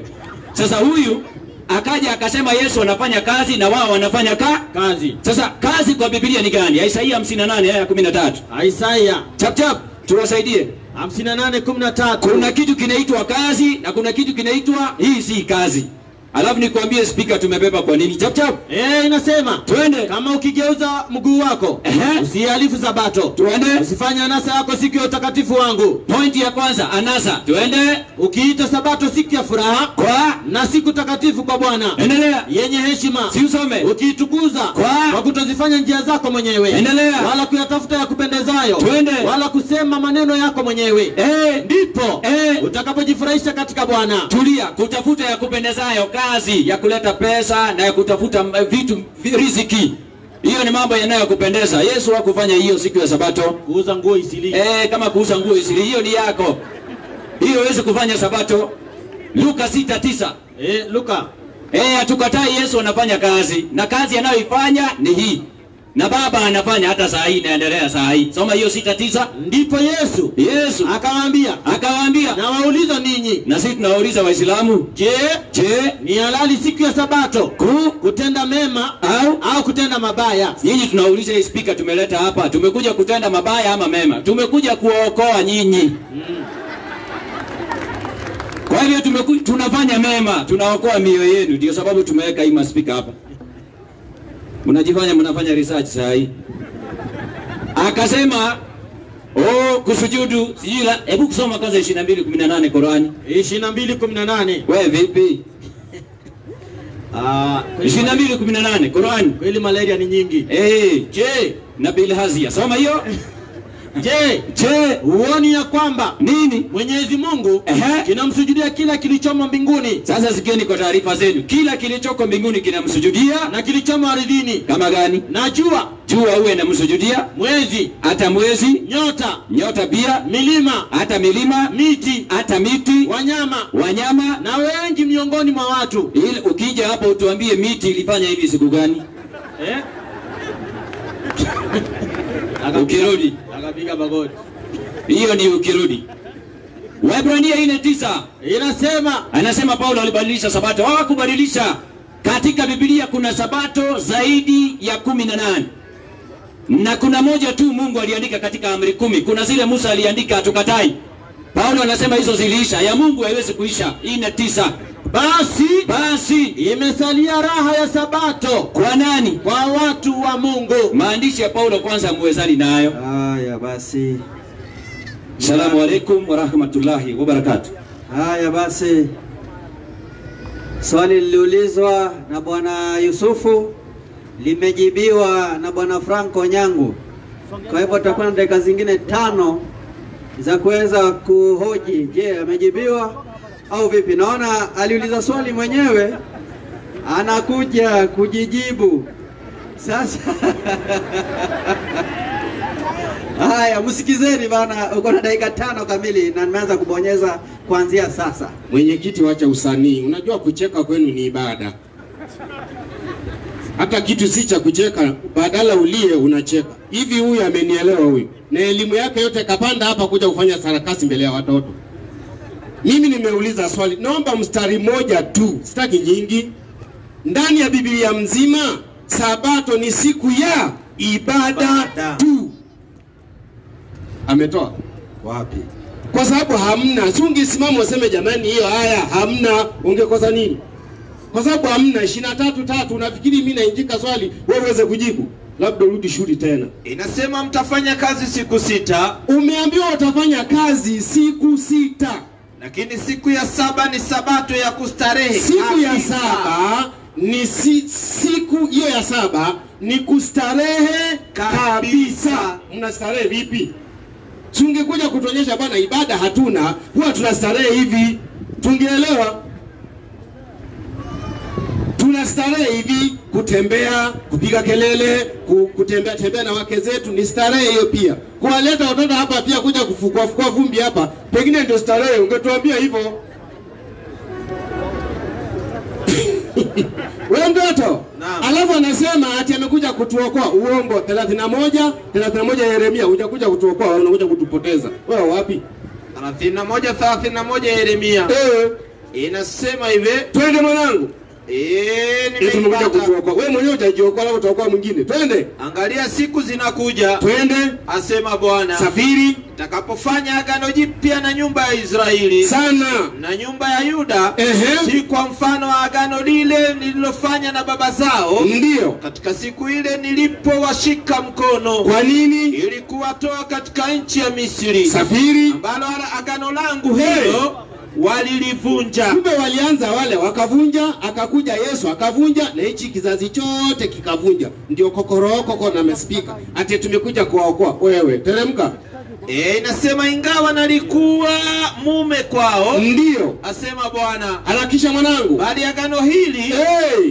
Sasa huyu akaja akasema Yesu anafanya kazi na wao wanafanya kazi. Sasa kazi kwa Biblia ni gani? Isaia 58 aya 13. Isaia. Chap chap, tuwasaidie. 58:13. Kuna kitu kinaitwa kazi na kuna kitu kinaitwa hii si kazi. Alafu nikwambie speaker tumebeba kwa nini? Chap chap. Inasema twende, kama ukigeuza mguu wako usihalifu sabato. Twende. Usifanye anasa yako siku ya utakatifu wangu. Point ya kwanza, anasa. Twende. Ukiita sabato siku ya furaha na siku takatifu kwa Bwana. Endelea. Yenye heshima. Si usome. Ukiitukuza kwa kutozifanya njia zako mwenyewe. Endelea. Wala kuyatafuta ya kupendezayo. Twende. Wala kusema maneno yako mwenyewe. Ndipo utakapojifurahisha katika Bwana. Tulia, kutafuta ya kupendezayo, kazi ya kuleta pesa na ya kutafuta vitu riziki. Hiyo ni mambo yanayokupendeza. Yesu hakufanya hiyo siku ya sabato. Kuuza nguo isili. Kama kuuza nguo isili, hiyo ni yako. Hiyo huwezi kufanya sabato. Luka 6:9. Luka. Hatukatai Yesu anafanya kazi, na kazi anayoifanya ni hii. Na Baba anafanya hata saa hii, inaendelea saa hii. Soma hiyo 6:9. Ndipo Yesu akawaambia, na wauliza ninyi. Na sisi tunawauliza Waislamu, je, ni halali siku ya sabato kutenda mema au kutenda mabaya? Nyinyi tunauliza, hii speaker tumeleta hapa, tumekuja kutenda mabaya ama mema? Tumekuja kuwaokoa nyinyi. Kwa hivyo tunafanya mema, tunaokoa mioyo yenu, ndio sababu tumeweka hii speaker hapa. Mnafanya research saa hii. Akasema kusujudu sijui, hebu kusoma kwanza 22:18 Qur'ani. 22:18. Wewe vipi? 22:18 Qur'ani. Kweli malaria ni nyingi. Je, Nabil Hazia. Soma hiyo. Je, uoni ya kwamba nini? Mwenyezi Mungu kinamsujudia kila kilichomo mbinguni. Sasa sikieni kwa taarifa zenu. Kila kilichoko mbinguni kinamsujudia, na kilichomo ardhini. Kama gani? Na jua huwa inamsujudia, mwezi, hata mwezi, nyota pia, milima, hata milima, miti, hata miti, wanyama na wengi miongoni mwa watu. Ili ukija hapo utuambie miti ilifanya hivi siku gani? Ukirudi akapiga magoti. Hiyo ni ukirudi. Waebrania 4:9 anasema Paulo alibadilisha sabato. Hawakubadilisha. Katika Biblia kuna sabato zaidi ya 18. Na kuna moja tu Mungu aliandika katika amri 10. Kuna zile Musa aliandika, hatukatai. Paulo anasema hizo ziliisha. Ya Mungu haiwezi kuisha. 4:9. Basi imesalia raha ya sabato. Kwa nani? Kwa watu wa Mungu. Maandishi ya Paulo kwanza muwezani nayo. Haya basi. Salamu alaykum wa rahmatullahi wa barakatuh. Haya basi. Swali liliulizwa na Bwana Yusufu limejibiwa na Bwana Franco Nyangu. Kwa hivyo tutakuwa na dakika zingine 5 za kuweza kuhoji, je, amejibiwa au vipi? Naona aliuliza swali mwenyewe anakuja kujijibu sasa. Haya, msikizeni bana, uko na dakika 5 kamili na nimeanza kubonyeza kuanzia sasa. Mwenyekiti, wacha usanii. Unajua kucheka kwenu ni ibada. Hata kitu si cha kucheka, badala ulie unacheka. Hivi huyu amenielewa huyu? Na elimu yake yote kapanda hapa kuja kufanya sarakasi mbele ya watoto. Mimi nimeuliza swali, naomba mstari moja tu, sitaki nyingi. Ndani ya Biblia mzima, sabato ni siku ya ibada tu. Ametoa wapi? Kwa sababu hamna. Ungesimama useme jamani hiyo haya hamna, ungekosa nini? Kwa sababu hamna. 23:3 unafikiri mimi nainjika swali wewe uweze kujibu? Labda urudi shule tena. Inasema mtafanya kazi siku 6. Umeambiwa utafanya kazi siku 6. Lakini siku ya 7 ni sabato ya kustarehe. Siku ya 7 ni siku hiyo ya 7 ni kustarehe kabisa. Mnastarehe vipi? Tungekuja kutuonyesha bana ibada hatuna, huwa tunastarehe hivi, tungeelewa. Tunastarehe hivi, kutembea, kupiga kelele, kutembea na wake zetu ni starehe hiyo pia. Kuwaleta watoto hapa pia kuja kufukua vumbi hapa, pengine ndio starehe, ungetuambia hivyo. Wewe mtoto. Alafu anasema ati amekuja kutuokoa. Uongo. 31 Yeremia, hujakuja kutuokoa, unakuja kutupoteza. Wewe wapi? 31 Yeremia. Inasema hivi, twende mwanangu. Nimepata. kutuokoa. Wewe mwenyewe hujajiokoa wala utaokoa mwingine. Twende. Angalia siku zinakuja. Twende. Asema Bwana. Safiri. Takapofanya agano jipya na nyumba ya Israeli. Sana. Na nyumba ya Yuda. Si kwa mfano wa agano lile nililofanya na baba zao. Ndio. Katika siku ile nilipowashika mkono. Kwa nini? Ili kuwatoa katika nchi ya Misri. Safiri. Ambalo agano langu hilo walilivunja. Kumbe walianza wale wakavunja, akakuja Yesu akavunja, na hichi kizazi chote kikavunja. Ndio kokoroko na mespika. Ati tumekuja kuwaokoa. Wewe teremka. Inasema ingawa nalikuwa mume kwao. Ndio. Asema Bwana. Harakisha mwanangu. Bali agano hili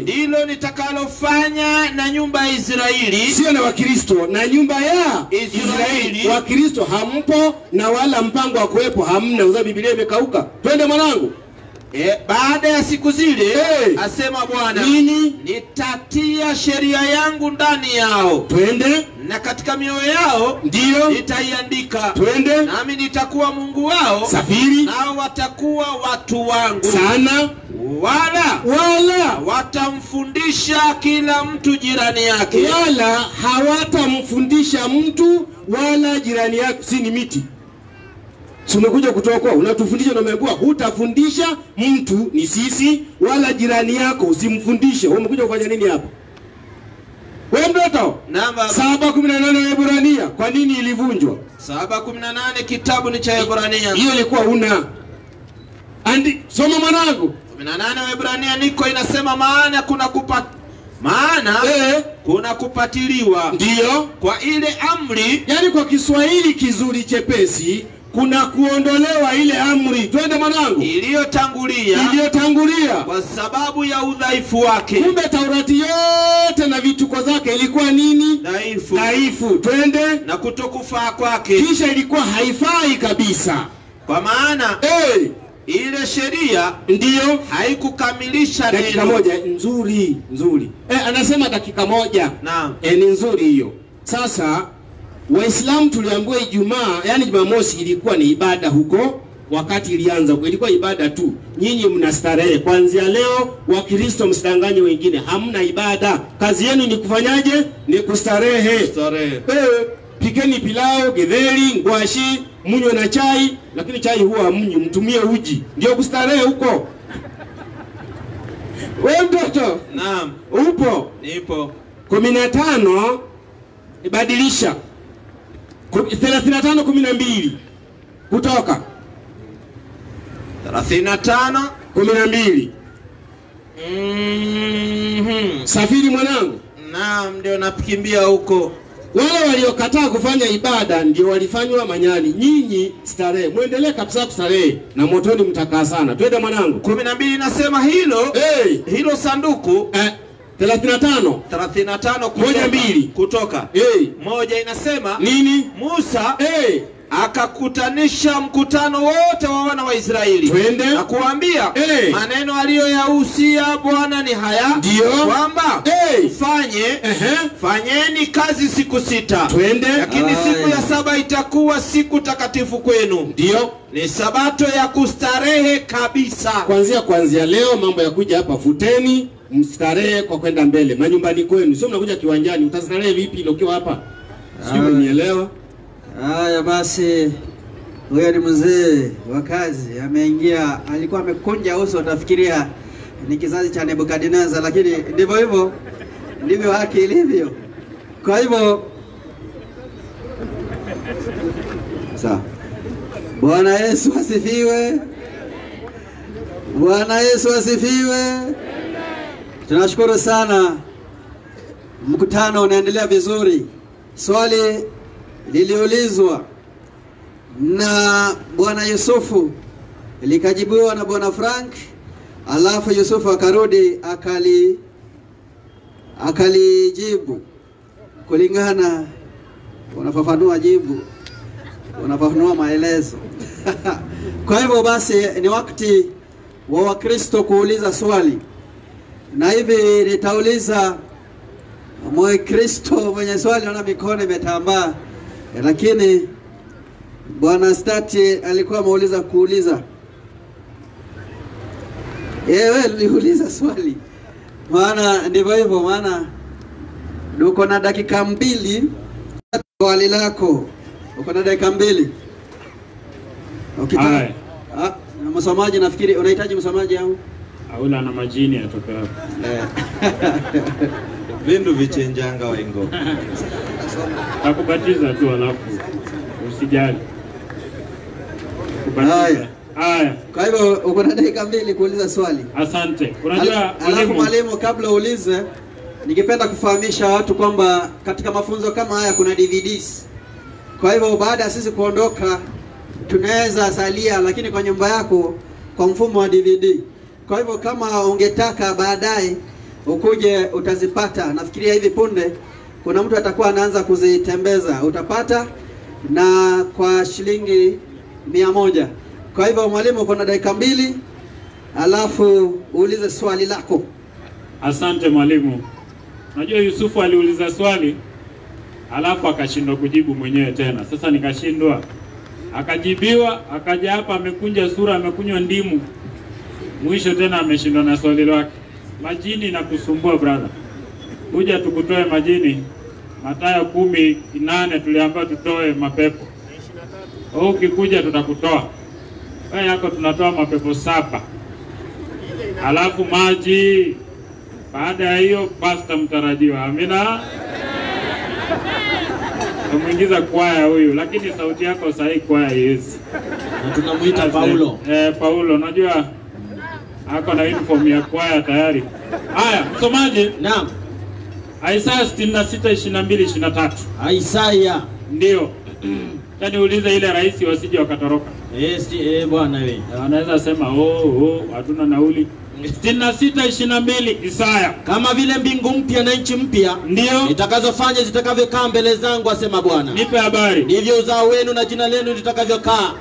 ndilo nitakalofanya na nyumba ya Israeli. Sio na Wakristo, na nyumba ya Israeli. Wakristo hampo na wala mpango wa kuwepo hamna. Uza Biblia imekauka. Twende mwanangu. Baada ya siku zile asema Bwana, nitatia sheria yangu ndani yao. Twende. Na katika mioyo yao ndio nitaiandika. Twende. Nami nitakuwa Mungu wao. Safiri. Nao watakuwa watu wangu. Sana. Wala watamfundisha kila mtu jirani yake. Wala hawatamfundisha mtu wala jirani yake. Si ni miti. Tumekuja kutoka unatufundisha na umeambiwa hutafundisha mtu ni sisi wala jirani yako usimfundishe. Wewe umekuja kufanya nini hapa? Wewe mtoto? Namba 7:18 Waebrania. Kwa nini ilivunjwa? 7:18 kitabu ni cha Waebrania. Hiyo ilikuwa una. Soma mwanangu. 18 Waebrania niko inasema maana kuna kuna kupatiliwa. Ndio. Kwa ile amri, yani kwa Kiswahili kizuri chepesi, kuna kuondolewa ile amri. Twende mwanangu. Iliyotangulia kwa sababu ya udhaifu wake. Kumbe Taurati yote na vituko zake ilikuwa nini? Dhaifu. Twende. Na kutokufaa kwake. Kisha ilikuwa haifai kabisa. Kwa maana ile sheria ndio haikukamilisha neno. Dakika moja nzuri. Anasema dakika moja. Naam. Ni nzuri hiyo. Sasa Waislamu tuliambiwa Ijumaa, yani Jumamosi ilikuwa ni ibada huko wakati ilianza. Ilikuwa ibada tu. Nyinyi mnastarehe. Kuanzia leo Wakristo msidanganye wengine. Hamna ibada. Kazi yenu ni kufanyaje? Ni kustarehe. Pikeni pilau, githeri, ngwashi, mnywe na chai, lakini chai huwa mnyu, mtumie uji. Ndio kustarehe huko. Wewe mtoto? Naam. Upo? Nipo. 15 ibadilisha. 35:12 kutoka 35:12. Safiri mwanangu. Naam, ndio nakimbia huko. Wale waliokataa kufanya ibada ndio walifanywa manyani. Nyinyi starehe, muendelee kabisa kustarehe na motoni mtakaa sana. Twende mwanangu. 12 nasema hilo sanduku 35 kutoka. Moja inasema nini? Musa akakutanisha mkutano wote wa wana wa Israeli. Twende. Na kuambia maneno aliyoyahusia Bwana ni haya. Ndio. Kwamba fanyeni kazi siku 6. Twende. Lakini siku ya 7 itakuwa siku takatifu kwenu. Ndio. Ni sabato ya kustarehe kabisa. Kuanzia leo mambo ya kuja hapa futeni, mstarehe kwa kwenda mbele. Manyumbani kwenu. Sio mnakuja kiwanjani. Utastarehe vipi ukiwa hapa? Sio unielewa? Haya basi, huyo ni mzee wa kazi, ameingia, alikuwa amekunja uso, utafikiria ni kizazi cha Nebukadneza, lakini ndivyo haki ilivyo. Kwa hivyo sawa. Bwana Yesu asifiwe. Bwana Yesu asifiwe. Tunashukuru sana. Mkutano unaendelea vizuri. Swali liliulizwa na Bwana Yusufu likajibiwa na Bwana Frank, alafu Yusufu akarudi akalijibu kulingana, unafafanua jibu, unafafanua maelezo. Kwa hivyo basi ni wakati wa Wakristo kuuliza swali, na hivi nitauliza Mkristo mwenye swali, na mikono imetambaa. Lakini Bwana Stati alikuwa ameuliza kuuliza. Wewe uliuliza swali. Maana ndivyo hivyo, maana uko na dakika 2 swali lako. Uko na dakika 2. Okay. Msomaji nafikiri unahitaji msomaji au? Hauna na majini atoka hapo. Vindu vichenjanga waingo. Takubatiza tu alafu usijali. Haya. Haya. Kwa hivyo uko na dakika 2 kuuliza swali. Asante. Unajua alafu mwalimu, kabla uulize, ningependa kufahamisha watu kwamba katika mafunzo kama haya kuna DVDs. Kwa hivyo baada ya sisi kuondoka tunaweza salia, lakini kwa nyumba yako kwa mfumo wa DVD. Kwa hivyo kama ungetaka baadaye ukuje utazipata. Nafikiria hivi punde kuna mtu atakuwa anaanza kuzitembeza, utapata na kwa shilingi 100. Kwa hivyo mwalimu, kuna dakika 2 alafu uulize swali lako. Asante mwalimu. Najua Yusufu aliuliza swali alafu akashindwa kujibu mwenyewe tena. Sasa nikashindwa. Akajibiwa, akaja hapa amekunja sura, amekunywa ndimu. Mwisho tena ameshindwa na swali lake. Majini na kusumbua brother. Kuja tukutoe majini. Mathayo 10:8 tuliambiwa tutoe mapepo. Au ukikuja tutakutoa. Wewe yako tunatoa mapepo 7. Alafu maji. Baada ya hiyo pasta mtarajiwa. Amina. Tumuingiza kwaya huyu, lakini sauti yako sahi kwaya yes. Na tunamuita Paulo. Paulo, unajua ako na uniform ya kwaya tayari. Haya, msomaji. Naam. Isaya 66:22-23. Isaya. Ndio. Tani uliza ile rais wasije wakatoroka. Yes, bwana wewe. Anaweza sema hatuna nauli. 66:22 Isaya. Kama vile mbingu mpya na nchi mpya ndio nitakazofanya zitakavyokaa mbele zangu, asema Bwana. Nipe habari. Ndivyo uzao wenu na jina lenu litakavyokaa.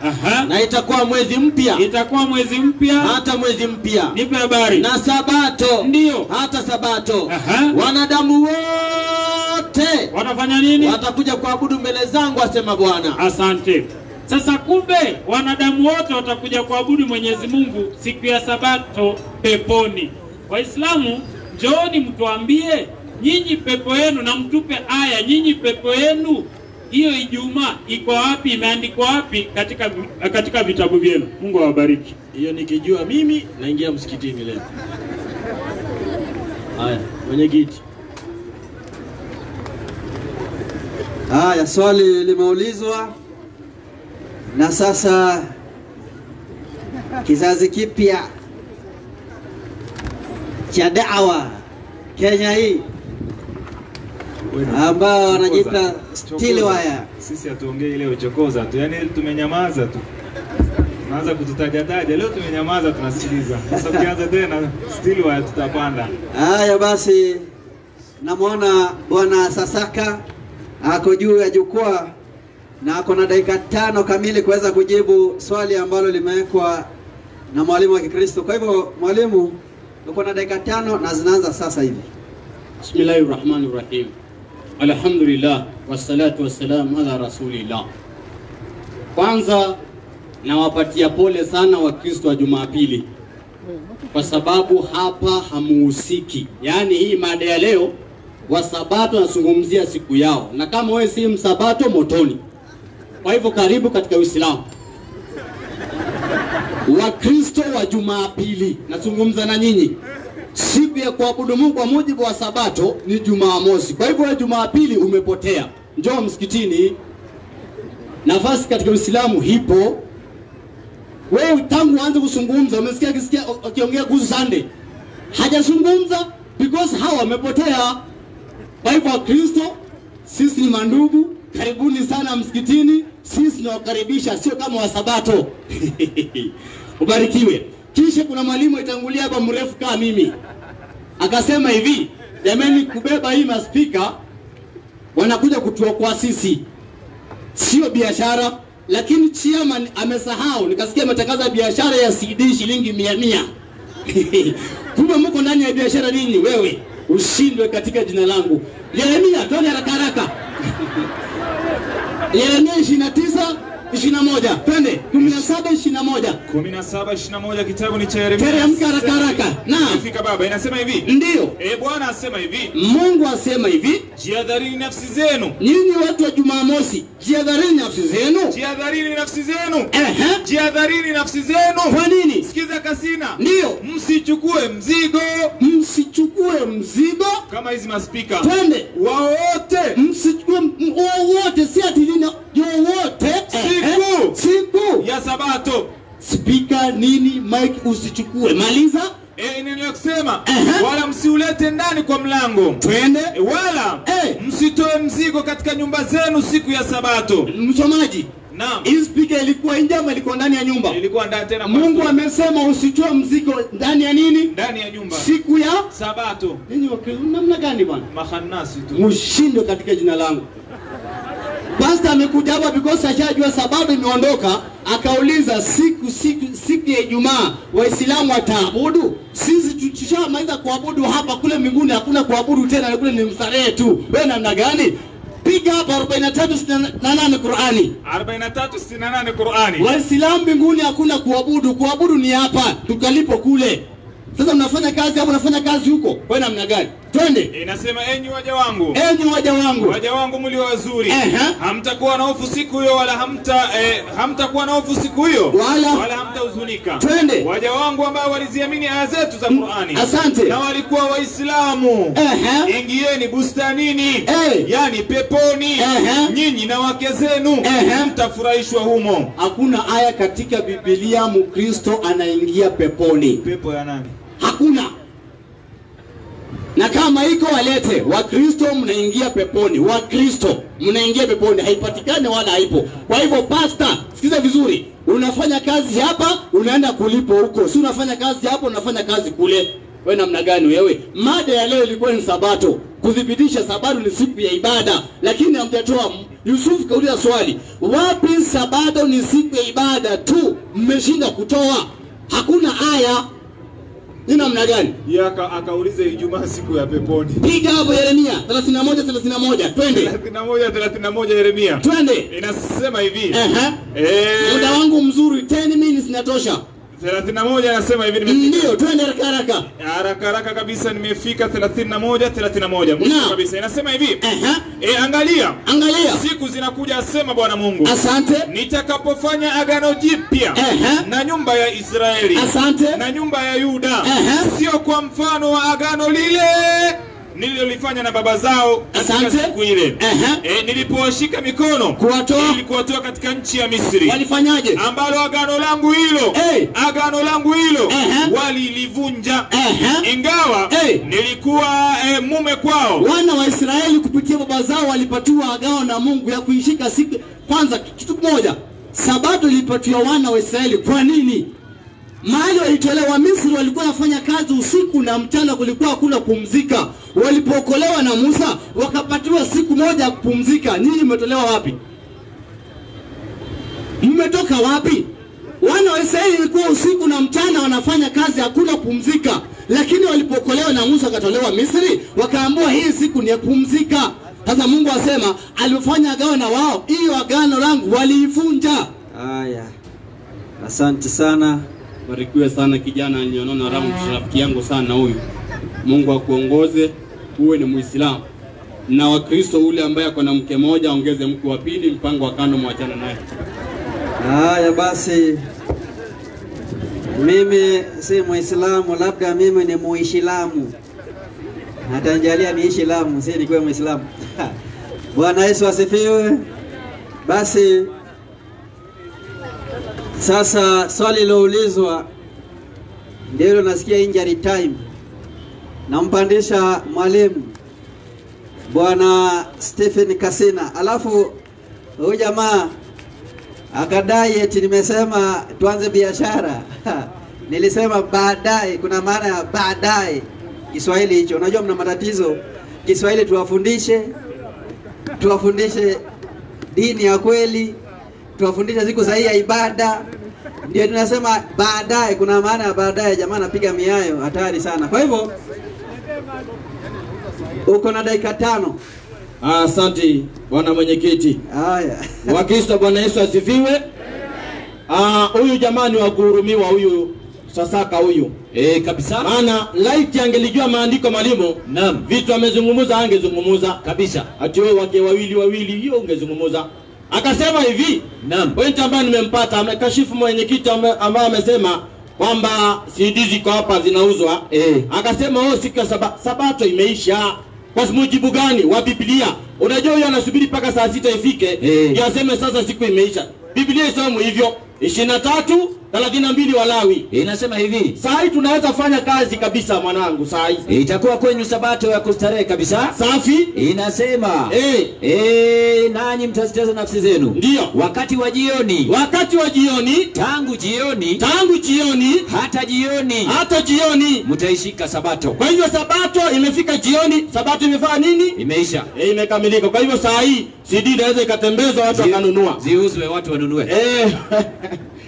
Na itakuwa mwezi mpya. Itakuwa mwezi mpya. Hata mwezi mpya. Nipe habari. Na sabato. Ndio. Hata sabato. Wanadamu wote watafanya nini? Watakuja kuabudu mbele zangu, asema Bwana. Asante. Sasa kumbe wanadamu wote watakuja kuabudu Mwenyezi Mungu siku ya Sabato peponi. Waislamu, njooni mtuambie nyinyi pepo yenu, na mtupe aya, nyinyi pepo yenu hiyo Ijumaa iko wapi, imeandikwa wapi katika vitabu vyenu. Mungu awabariki. Hiyo nikijua mimi naingia msikitini leo. Haya, mwenye kiti. Haya, swali limeulizwa. Na sasa kizazi kipya cha da'wa Kenya hii ambao wanajiita Stilwire. Sisi hatuongei ile uchokoza tu, yani tumenyamaza tu. Tunaanza kututaja leo, tumenyamaza tunasikiliza. Sasa ukianza tena Stilwire tutapanda. Haya basi, namuona bwana Sasaka ako juu ya jukwaa na ako na dakika 5 kamili kuweza kujibu swali ambalo limewekwa na mwalimu wa Kikristo. Kwa hivyo mwalimu, uko na dakika 5 na zinaanza sasa hivi. Bismillahirrahmanirrahim. Alhamdulillah wassalatu wassalamu ala rasulillah. Kwanza nawapatia pole sana Wakristo wa Jumapili, kwa sababu hapa hamuhusiki. Yaani hii mada ya leo wa Sabato nazungumzia siku yao, na kama wewe si msabato motoni. Kwa hivyo karibu katika Uislamu. Wakristo wa Jumapili nazungumza na nyinyi. Siku ya kuabudu Mungu kwa mujibu wa Sabato ni Jumamosi. Kwa hivyo Jumapili umepotea. Njoo msikitini. Nafasi katika Uislamu hipo. Wewe tangu anze kuzungumza umesikia akiongea kuhusu Sunday. Hajazungumza because hawa wamepotea. Kwa hivyo Wakristo sisi ni mandugu, karibuni sana msikitini. Sisi tunawakaribisha, sio kama wa Sabato. Ubarikiwe. Kisha kuna mwalimu itangulia hapa mrefu kama mimi. Akasema hivi, jamani, kubeba hii maspika wanakuja kutuokoa sisi. Sio biashara, lakini chairman amesahau. Nikasikia matangazo ya biashara ya CD shilingi 100. Kumbe mko ndani ya biashara nini wewe? Ushindwe katika jina langu. Yeremia, twende haraka haraka. Yeremia 29 17:21. Twende 17:21. 17:21 kitabu ni cha Yeremia. Teremka haraka. Naam. Fika baba, inasema hivi. Ndio. Bwana asema hivi. Mungu asema hivi. Jihadharini nafsi zenu. Nyinyi watu wa Jumamosi, jihadharini nafsi zenu. Jihadharini nafsi zenu. Jihadharini nafsi zenu. Kwa nini? Sikiza Kasina. Ndio. Msichukue mzigo. Msichukue mzigo. Kama hizi maspika. Twende. Wao wote. Msichukue wote, si ati nini yote. Siku ya Sabato. Spika nini Mike usichukue. Maliza. Nilikusema wala msiulete ndani kwa mlango. Twende. Wala msitoe mzigo katika nyumba zenu siku ya Sabato. Msomaji. Naam. Hii spika ilikuwa nje ama ilikuwa ndani ya nyumba? Ilikuwa ndani tena. Mungu amesema usitoe mzigo ndani ya nini? Ndani ya nyumba. Siku ya Sabato. Ninyi Wakristo namna gani bwana? Mahanasi tu. Mshindwe katika jina langu. Pastor amekuja hapa because ashajua sababu imeondoka, akauliza siku ya Ijumaa Waislamu wataabudu? Sisi tushamaliza kuabudu hapa, kule mbinguni hakuna kuabudu tena, kule ni mstarehe tu. Wewe namna gani? Piga hapa 43:68 Qur'ani. 43:68 Qur'ani. Waislamu mbinguni hakuna kuabudu, kuabudu ni hapa, tukalipo kule. Sasa unafanya kazi hapo, unafanya kazi huko. Wewe namna gani? Twende. Inasema enyi waja wangu. Enyi waja wangu. Waja wangu mlio wazuri. Hamtakuwa na hofu siku hiyo wala hamtakuwa na hofu siku hiyo wala hamtahuzunika. Twende. Waja wangu ambao waliziamini aya zetu za Qur'ani. Asante. Na walikuwa Waislamu. Ingieni bustanini. Yani peponi. Nyinyi na wake zenu mtafurahishwa humo. Hakuna aya katika Biblia Mkristo anaingia peponi. Pepo ya nani? Hakuna. Na kama iko walete, Wakristo mnaingia peponi. Wakristo mnaingia peponi, haipatikane wala haipo. Kwa hivyo pastor, sikiza vizuri. Unafanya kazi hapa, unaenda kulipo huko. Si unafanya kazi hapo, unafanya kazi kule. Wewe namna gani wewe? Mada ya leo ilikuwa ni Sabato. Kudhibitisha Sabato ni siku ya ibada, lakini hamjatoa. Yusuf kauliza swali, wapi Sabato ni siku ya ibada tu? Mmeshinda kutoa. Hakuna aya. Ni namna gani? Akauliza Ijumaa siku ya peponi. Piga hapo Yeremia 31:31. Twende. 31:31 Yeremia. Twende. Inasema hivi. Muda wangu mzuri 10 minutes inatosha. 31 anasema hivi ndio, twende haraka. Haraka kabisa nimefika 31:31. Mwisho kabisa inasema hivi. Angalia. Siku zinakuja asema Bwana Mungu. Asante. Nitakapofanya agano jipya na nyumba ya Israeli. Asante. Na nyumba ya Yuda. Sio kwa mfano wa agano lile nililolifanya na baba zao katika siku ile. Nilipowashika mikono ili kuwatoa katika nchi ya Misri. Walifanyaje? Ambalo agano langu hilo walilivunja. Ingawa nilikuwa mume kwao. Wana wa Israeli kupitia baba zao walipatiwa agano na Mungu ya kuishika siku. Kwanza kitu kimoja, Sabato ilipatiwa wana wa Israeli. Kwa nini? Mahali walitolewa Misri walikuwa wanafanya kazi usiku na mchana, kulikuwa hakuna pumzika. Walipookolewa na Musa wakapatiwa siku moja kupumzika. Nyinyi mmetolewa wapi? Mmetoka wapi? Wana wa Israeli walikuwa usiku na mchana wanafanya kazi, hakuna pumzika. Lakini walipookolewa na Musa wakatolewa Misri, wakaambiwa hii siku ni ya kupumzika. Sasa Mungu asema alifanya agano na wao, hiyo agano langu waliivunja. Haya. Asante sana. Barikiwe sana kijana alionona rafiki yangu sana huyu. Mungu akuongoze uwe ni Muislamu. Na Wakristo ule ambaye ako na mke moja ongeze mke wa pili, mpango wa kando mwachana naye. Haya basi. Mimi si Muislamu, labda mimi ni Muislamu. Natanjalia ni Islamu, si ni kwa Muislamu. Bwana Yesu asifiwe. Basi sasa swali liloulizwa ndio nasikia injury time. Nampandisha mwalimu Bwana Stephen Kasina. Alafu huyu jamaa akadai eti nimesema tuanze biashara. Nilisema baadaye, kuna maana ya baadaye. Kiswahili hicho. Unajua mna matatizo. Kiswahili tuwafundishe dini ya kweli. Tuwafundisha siku sahihi ya ibada. Ndio tunasema baadaye, kuna maana ya baadaye. Jamaa anapiga miayo hatari sana. Kwa hivyo uko na dakika 5. Asante bwana mwenyekiti. Haya. Wakristo, Bwana Yesu asifiwe. Huyu jamani wa kuhurumiwa huyu Sasaka huyu. Kabisa. Maana light angelijua maandiko mwalimu. Naam. Vitu amezungumuza angezungumuza kabisa. Ati wewe wake wawili hiyo ungezungumuza. Akasema hivi. Naam. Point ambayo nimempata amekashifu mwenyekiti ambaye amesema kwamba CD ziko hapa zinauzwa. Akasema siku ya sabato imeisha. Kwa mujibu gani wa Biblia? Unajua huyo anasubiri mpaka saa 6 ifike ndio aseme sasa siku imeisha. Biblia isemo hivyo 23:32 Walawi. Inasema hivi. Saa hii tunaweza fanya kazi kabisa mwanangu saa hii. Itakuwa kwenye sabato ya kustarehe kabisa. Safi. Inasema nanyi mtaziteza nafsi zenu. Ndio. Wakati wa jioni. Tangu jioni. Hata jioni. Mtaishika sabato. Kwa hivyo sabato imefika jioni. Sabato imefanya nini? Imeisha. Imekamilika. Kwa hivyo saa hii CD inaweza ikatembezwa watu wakanunua. Ziuzwe watu wanunue.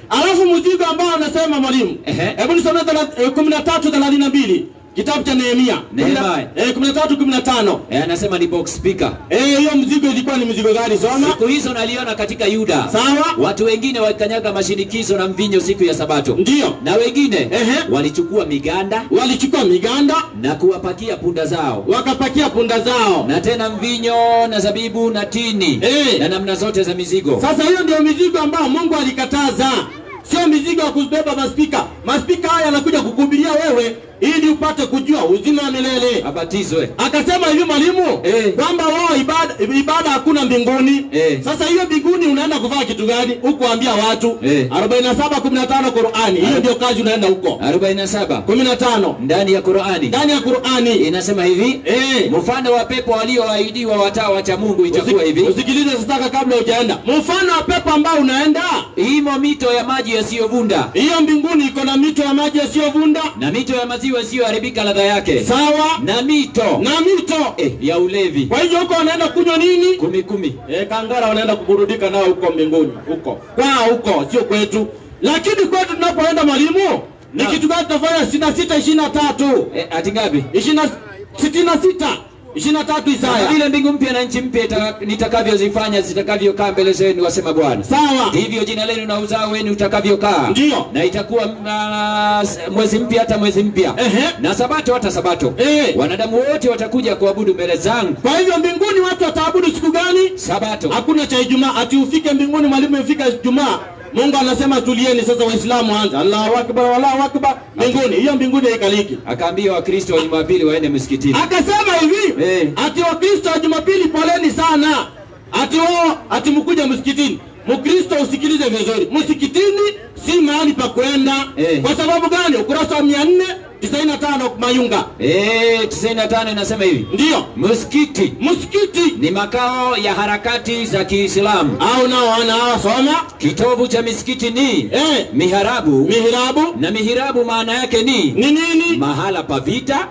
Alafu mzigo ambao anasema mwalimu. Hebu nisome 13:32. Kitabu cha Nehemia. 13:15. Anasema ni box speaker. Hiyo mzigo ilikuwa ni mzigo gani? Soma. Siku hizo naliona katika Yuda. Sawa. Watu wengine wakanyaga mashinikizo na mvinyo siku ya sabato. Ndio. Na wengine walichukua miganda na kuwapakia punda zao. Wakapakia punda zao. Na tena mvinyo na zabibu na tini. Na namna zote za mizigo. Sasa hiyo ndio mizigo ambao Mungu alikataza. Sio mizigo ya kubeba maspika. Maspika haya yanakuja kukuhubiria wewe ili upate kujua uzima wa milele. Abatizwe. Akasema hivi mwalimu kwamba wao ibada hakuna mbinguni. Sasa hiyo mbinguni unaenda kufanya kitu gani? Huko ambia watu 47:15 Qur'ani. Hiyo ndio kazi unaenda huko. 47:15 ndani ya Qur'ani. Inasema hivi. Mfano wa pepo walioahidiwa watawa cha Mungu itakuwa hivi. Usikilize sasa kabla hujaenda. Mfano wa pepo ambao unaenda, imo mito ya maji yasiyovunda. Hiyo mbinguni iko na mito ya maji yasiyovunda na mito ya maziwa yasiyoharibika ladha yake. Sawa. Na mito ya ulevi. Kwa hiyo huko wanaenda kunywa nini? Kumi. Kangara wanaenda kuburudika nao huko mbinguni huko. Huko sio kwetu. Lakini kwetu tunapoenda mwalimu ni kitu gani tunafanya? 66:23. Ati ngapi? 66. 23 Isaya. Vile mbingu mpya na nchi mpya nitakavyozifanya zitakavyokaa mbele zenu, wasema Bwana. Sawa. Ndivyo jina lenu na uzao wenu utakavyokaa. Ndio. Na itakuwa mwezi mpya hata mwezi mpya. Na sabato hata sabato. Wanadamu wote watakuja kuabudu mbele zangu. Kwa hivyo mbinguni watu wataabudu siku gani? Sabato. Hakuna cha Ijumaa. Ati ufike mbinguni mwalimu ifika Ijumaa. Mungu anasema tulieni sasa Waislamu anza. Allahu akbar, Allahu akbar. Mbinguni, hiyo mbinguni haikaliki. Akaambia Wakristo wa Jumapili waende msikitini. Akasema hivi, ati Wakristo wa Jumapili poleni sana. Ati mkuja msikitini. Mkristo usikilize vizuri. Msikitini si mahali pa kwenda. Kwa sababu gani? Ukurasa wa 495 Mayunga. 95 inasema hivi. Ndio. Msikiti ni makao ya harakati za Kiislamu. Au nao soma. Kitovu cha misikiti ni miharabu. Na mihirabu maana yake ni nini? Mahala pa vita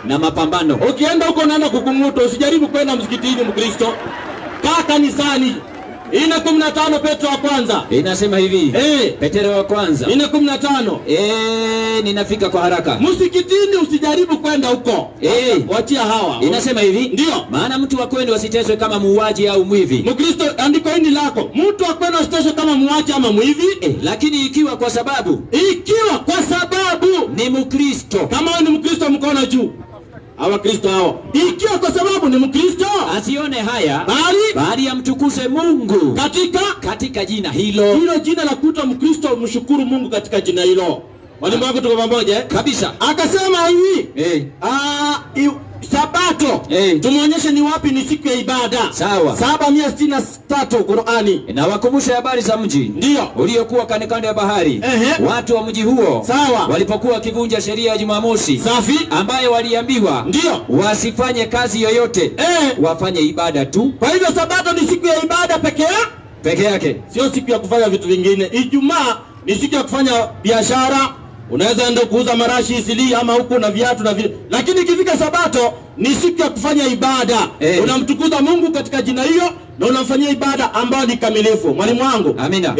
na mapambano. Ukienda huko unaenda kukumuta, usijaribu kwenda msikitini Mkristo. Kaa kanisani. 15 Petro wa kwanza. Inasema hivi. Petro wa kwanza. 15. Ninafika kwa haraka. Msikitini usijaribu kwenda huko. Wachia hawa. Inasema hivi. Ndio. Maana mtu wa kwenu asiteswe kama muuaji au mwivi. Mkristo andiko hili lako. Mtu wa kwenu asiteswe kama muuaji ama mwivi. Lakini ikiwa kwa sababu ni Mkristo. Kama wewe ni Mkristo mkono juu. Hawa Kristo hao. Ikiwa kwa sababu ni Mkristo, asione haya bali amtukuze Mungu katika jina hilo. Hilo jina la kuitwa Mkristo, mshukuru Mungu katika jina hilo. Mwalimu wako tuko pamoja kabisa. Akasema hivi, Sabato tumuonyeshe ni wapi ni siku ya ibada. Sawa. 763 Qur'ani. Na wakumbusha habari za mji uliokuwa kando ya bahari. Watu wa mji huo walipokuwa wakivunja sheria ya Jumamosi. Safi. Ambayo waliambiwa wasifanye kazi yoyote. Wafanye ibada tu. Kwa hivyo Sabato ni siku ya ibada peke yake. Sio siku ya kufanya vitu vingine. Ijumaa ni siku ya kufanya biashara. Unaweza enda kuuza marashi isili ama huko na viatu na vile. Lakini ikifika Sabato ni siku ya kufanya ibada. Unamtukuza Mungu katika jina hiyo na unamfanyia ibada ambayo ni kamilifu. Mwalimu wangu. Amina.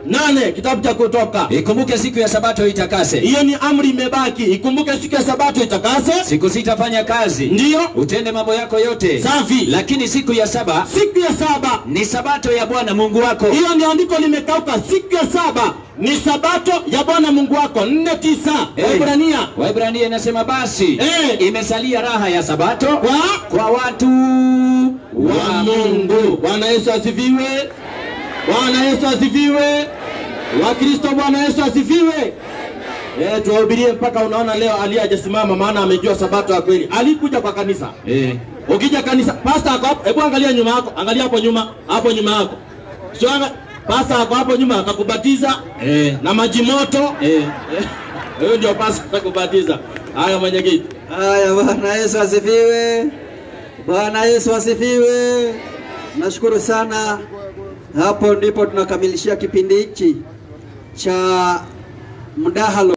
8 kitabu cha Kutoka. Ikumbuke siku ya Sabato itakase. Hiyo ni amri imebaki. Ikumbuke siku ya Sabato itakase. Siku 6 fanya kazi. Ndio. Utende mambo yako yote. Safi. Lakini siku ya 7, siku ya 7 ni Sabato ya Bwana Mungu wako. Hiyo ndio andiko limekauka. Siku ya 7 ni Sabato ya Bwana Mungu wako. 4:9. Waebrania inasema basi imesalia raha ya Sabato kwa watu wa Mungu. Bwana Yesu asifiwe. Bwana Yesu asifiwe. Wakristo, Bwana Yesu asifiwe. Tuwahubirie mpaka unaona leo Ali hajasimama, maana amejua Sabato ya kweli. Alikuja kwa kanisa. Ukija kanisa, pastor ako hapo, hebu angalia nyuma yako, angalia hapo nyuma yako. Sio pastor ako hapo nyuma atakubatiza na maji moto. Huyo ndio pastor atakubatiza. Haya mwenyekiti. Haya, Bwana Yesu asifiwe. Bwana Yesu asifiwe. Nashukuru sana. Hapo ndipo tunakamilishia kipindi hiki cha mdahalo.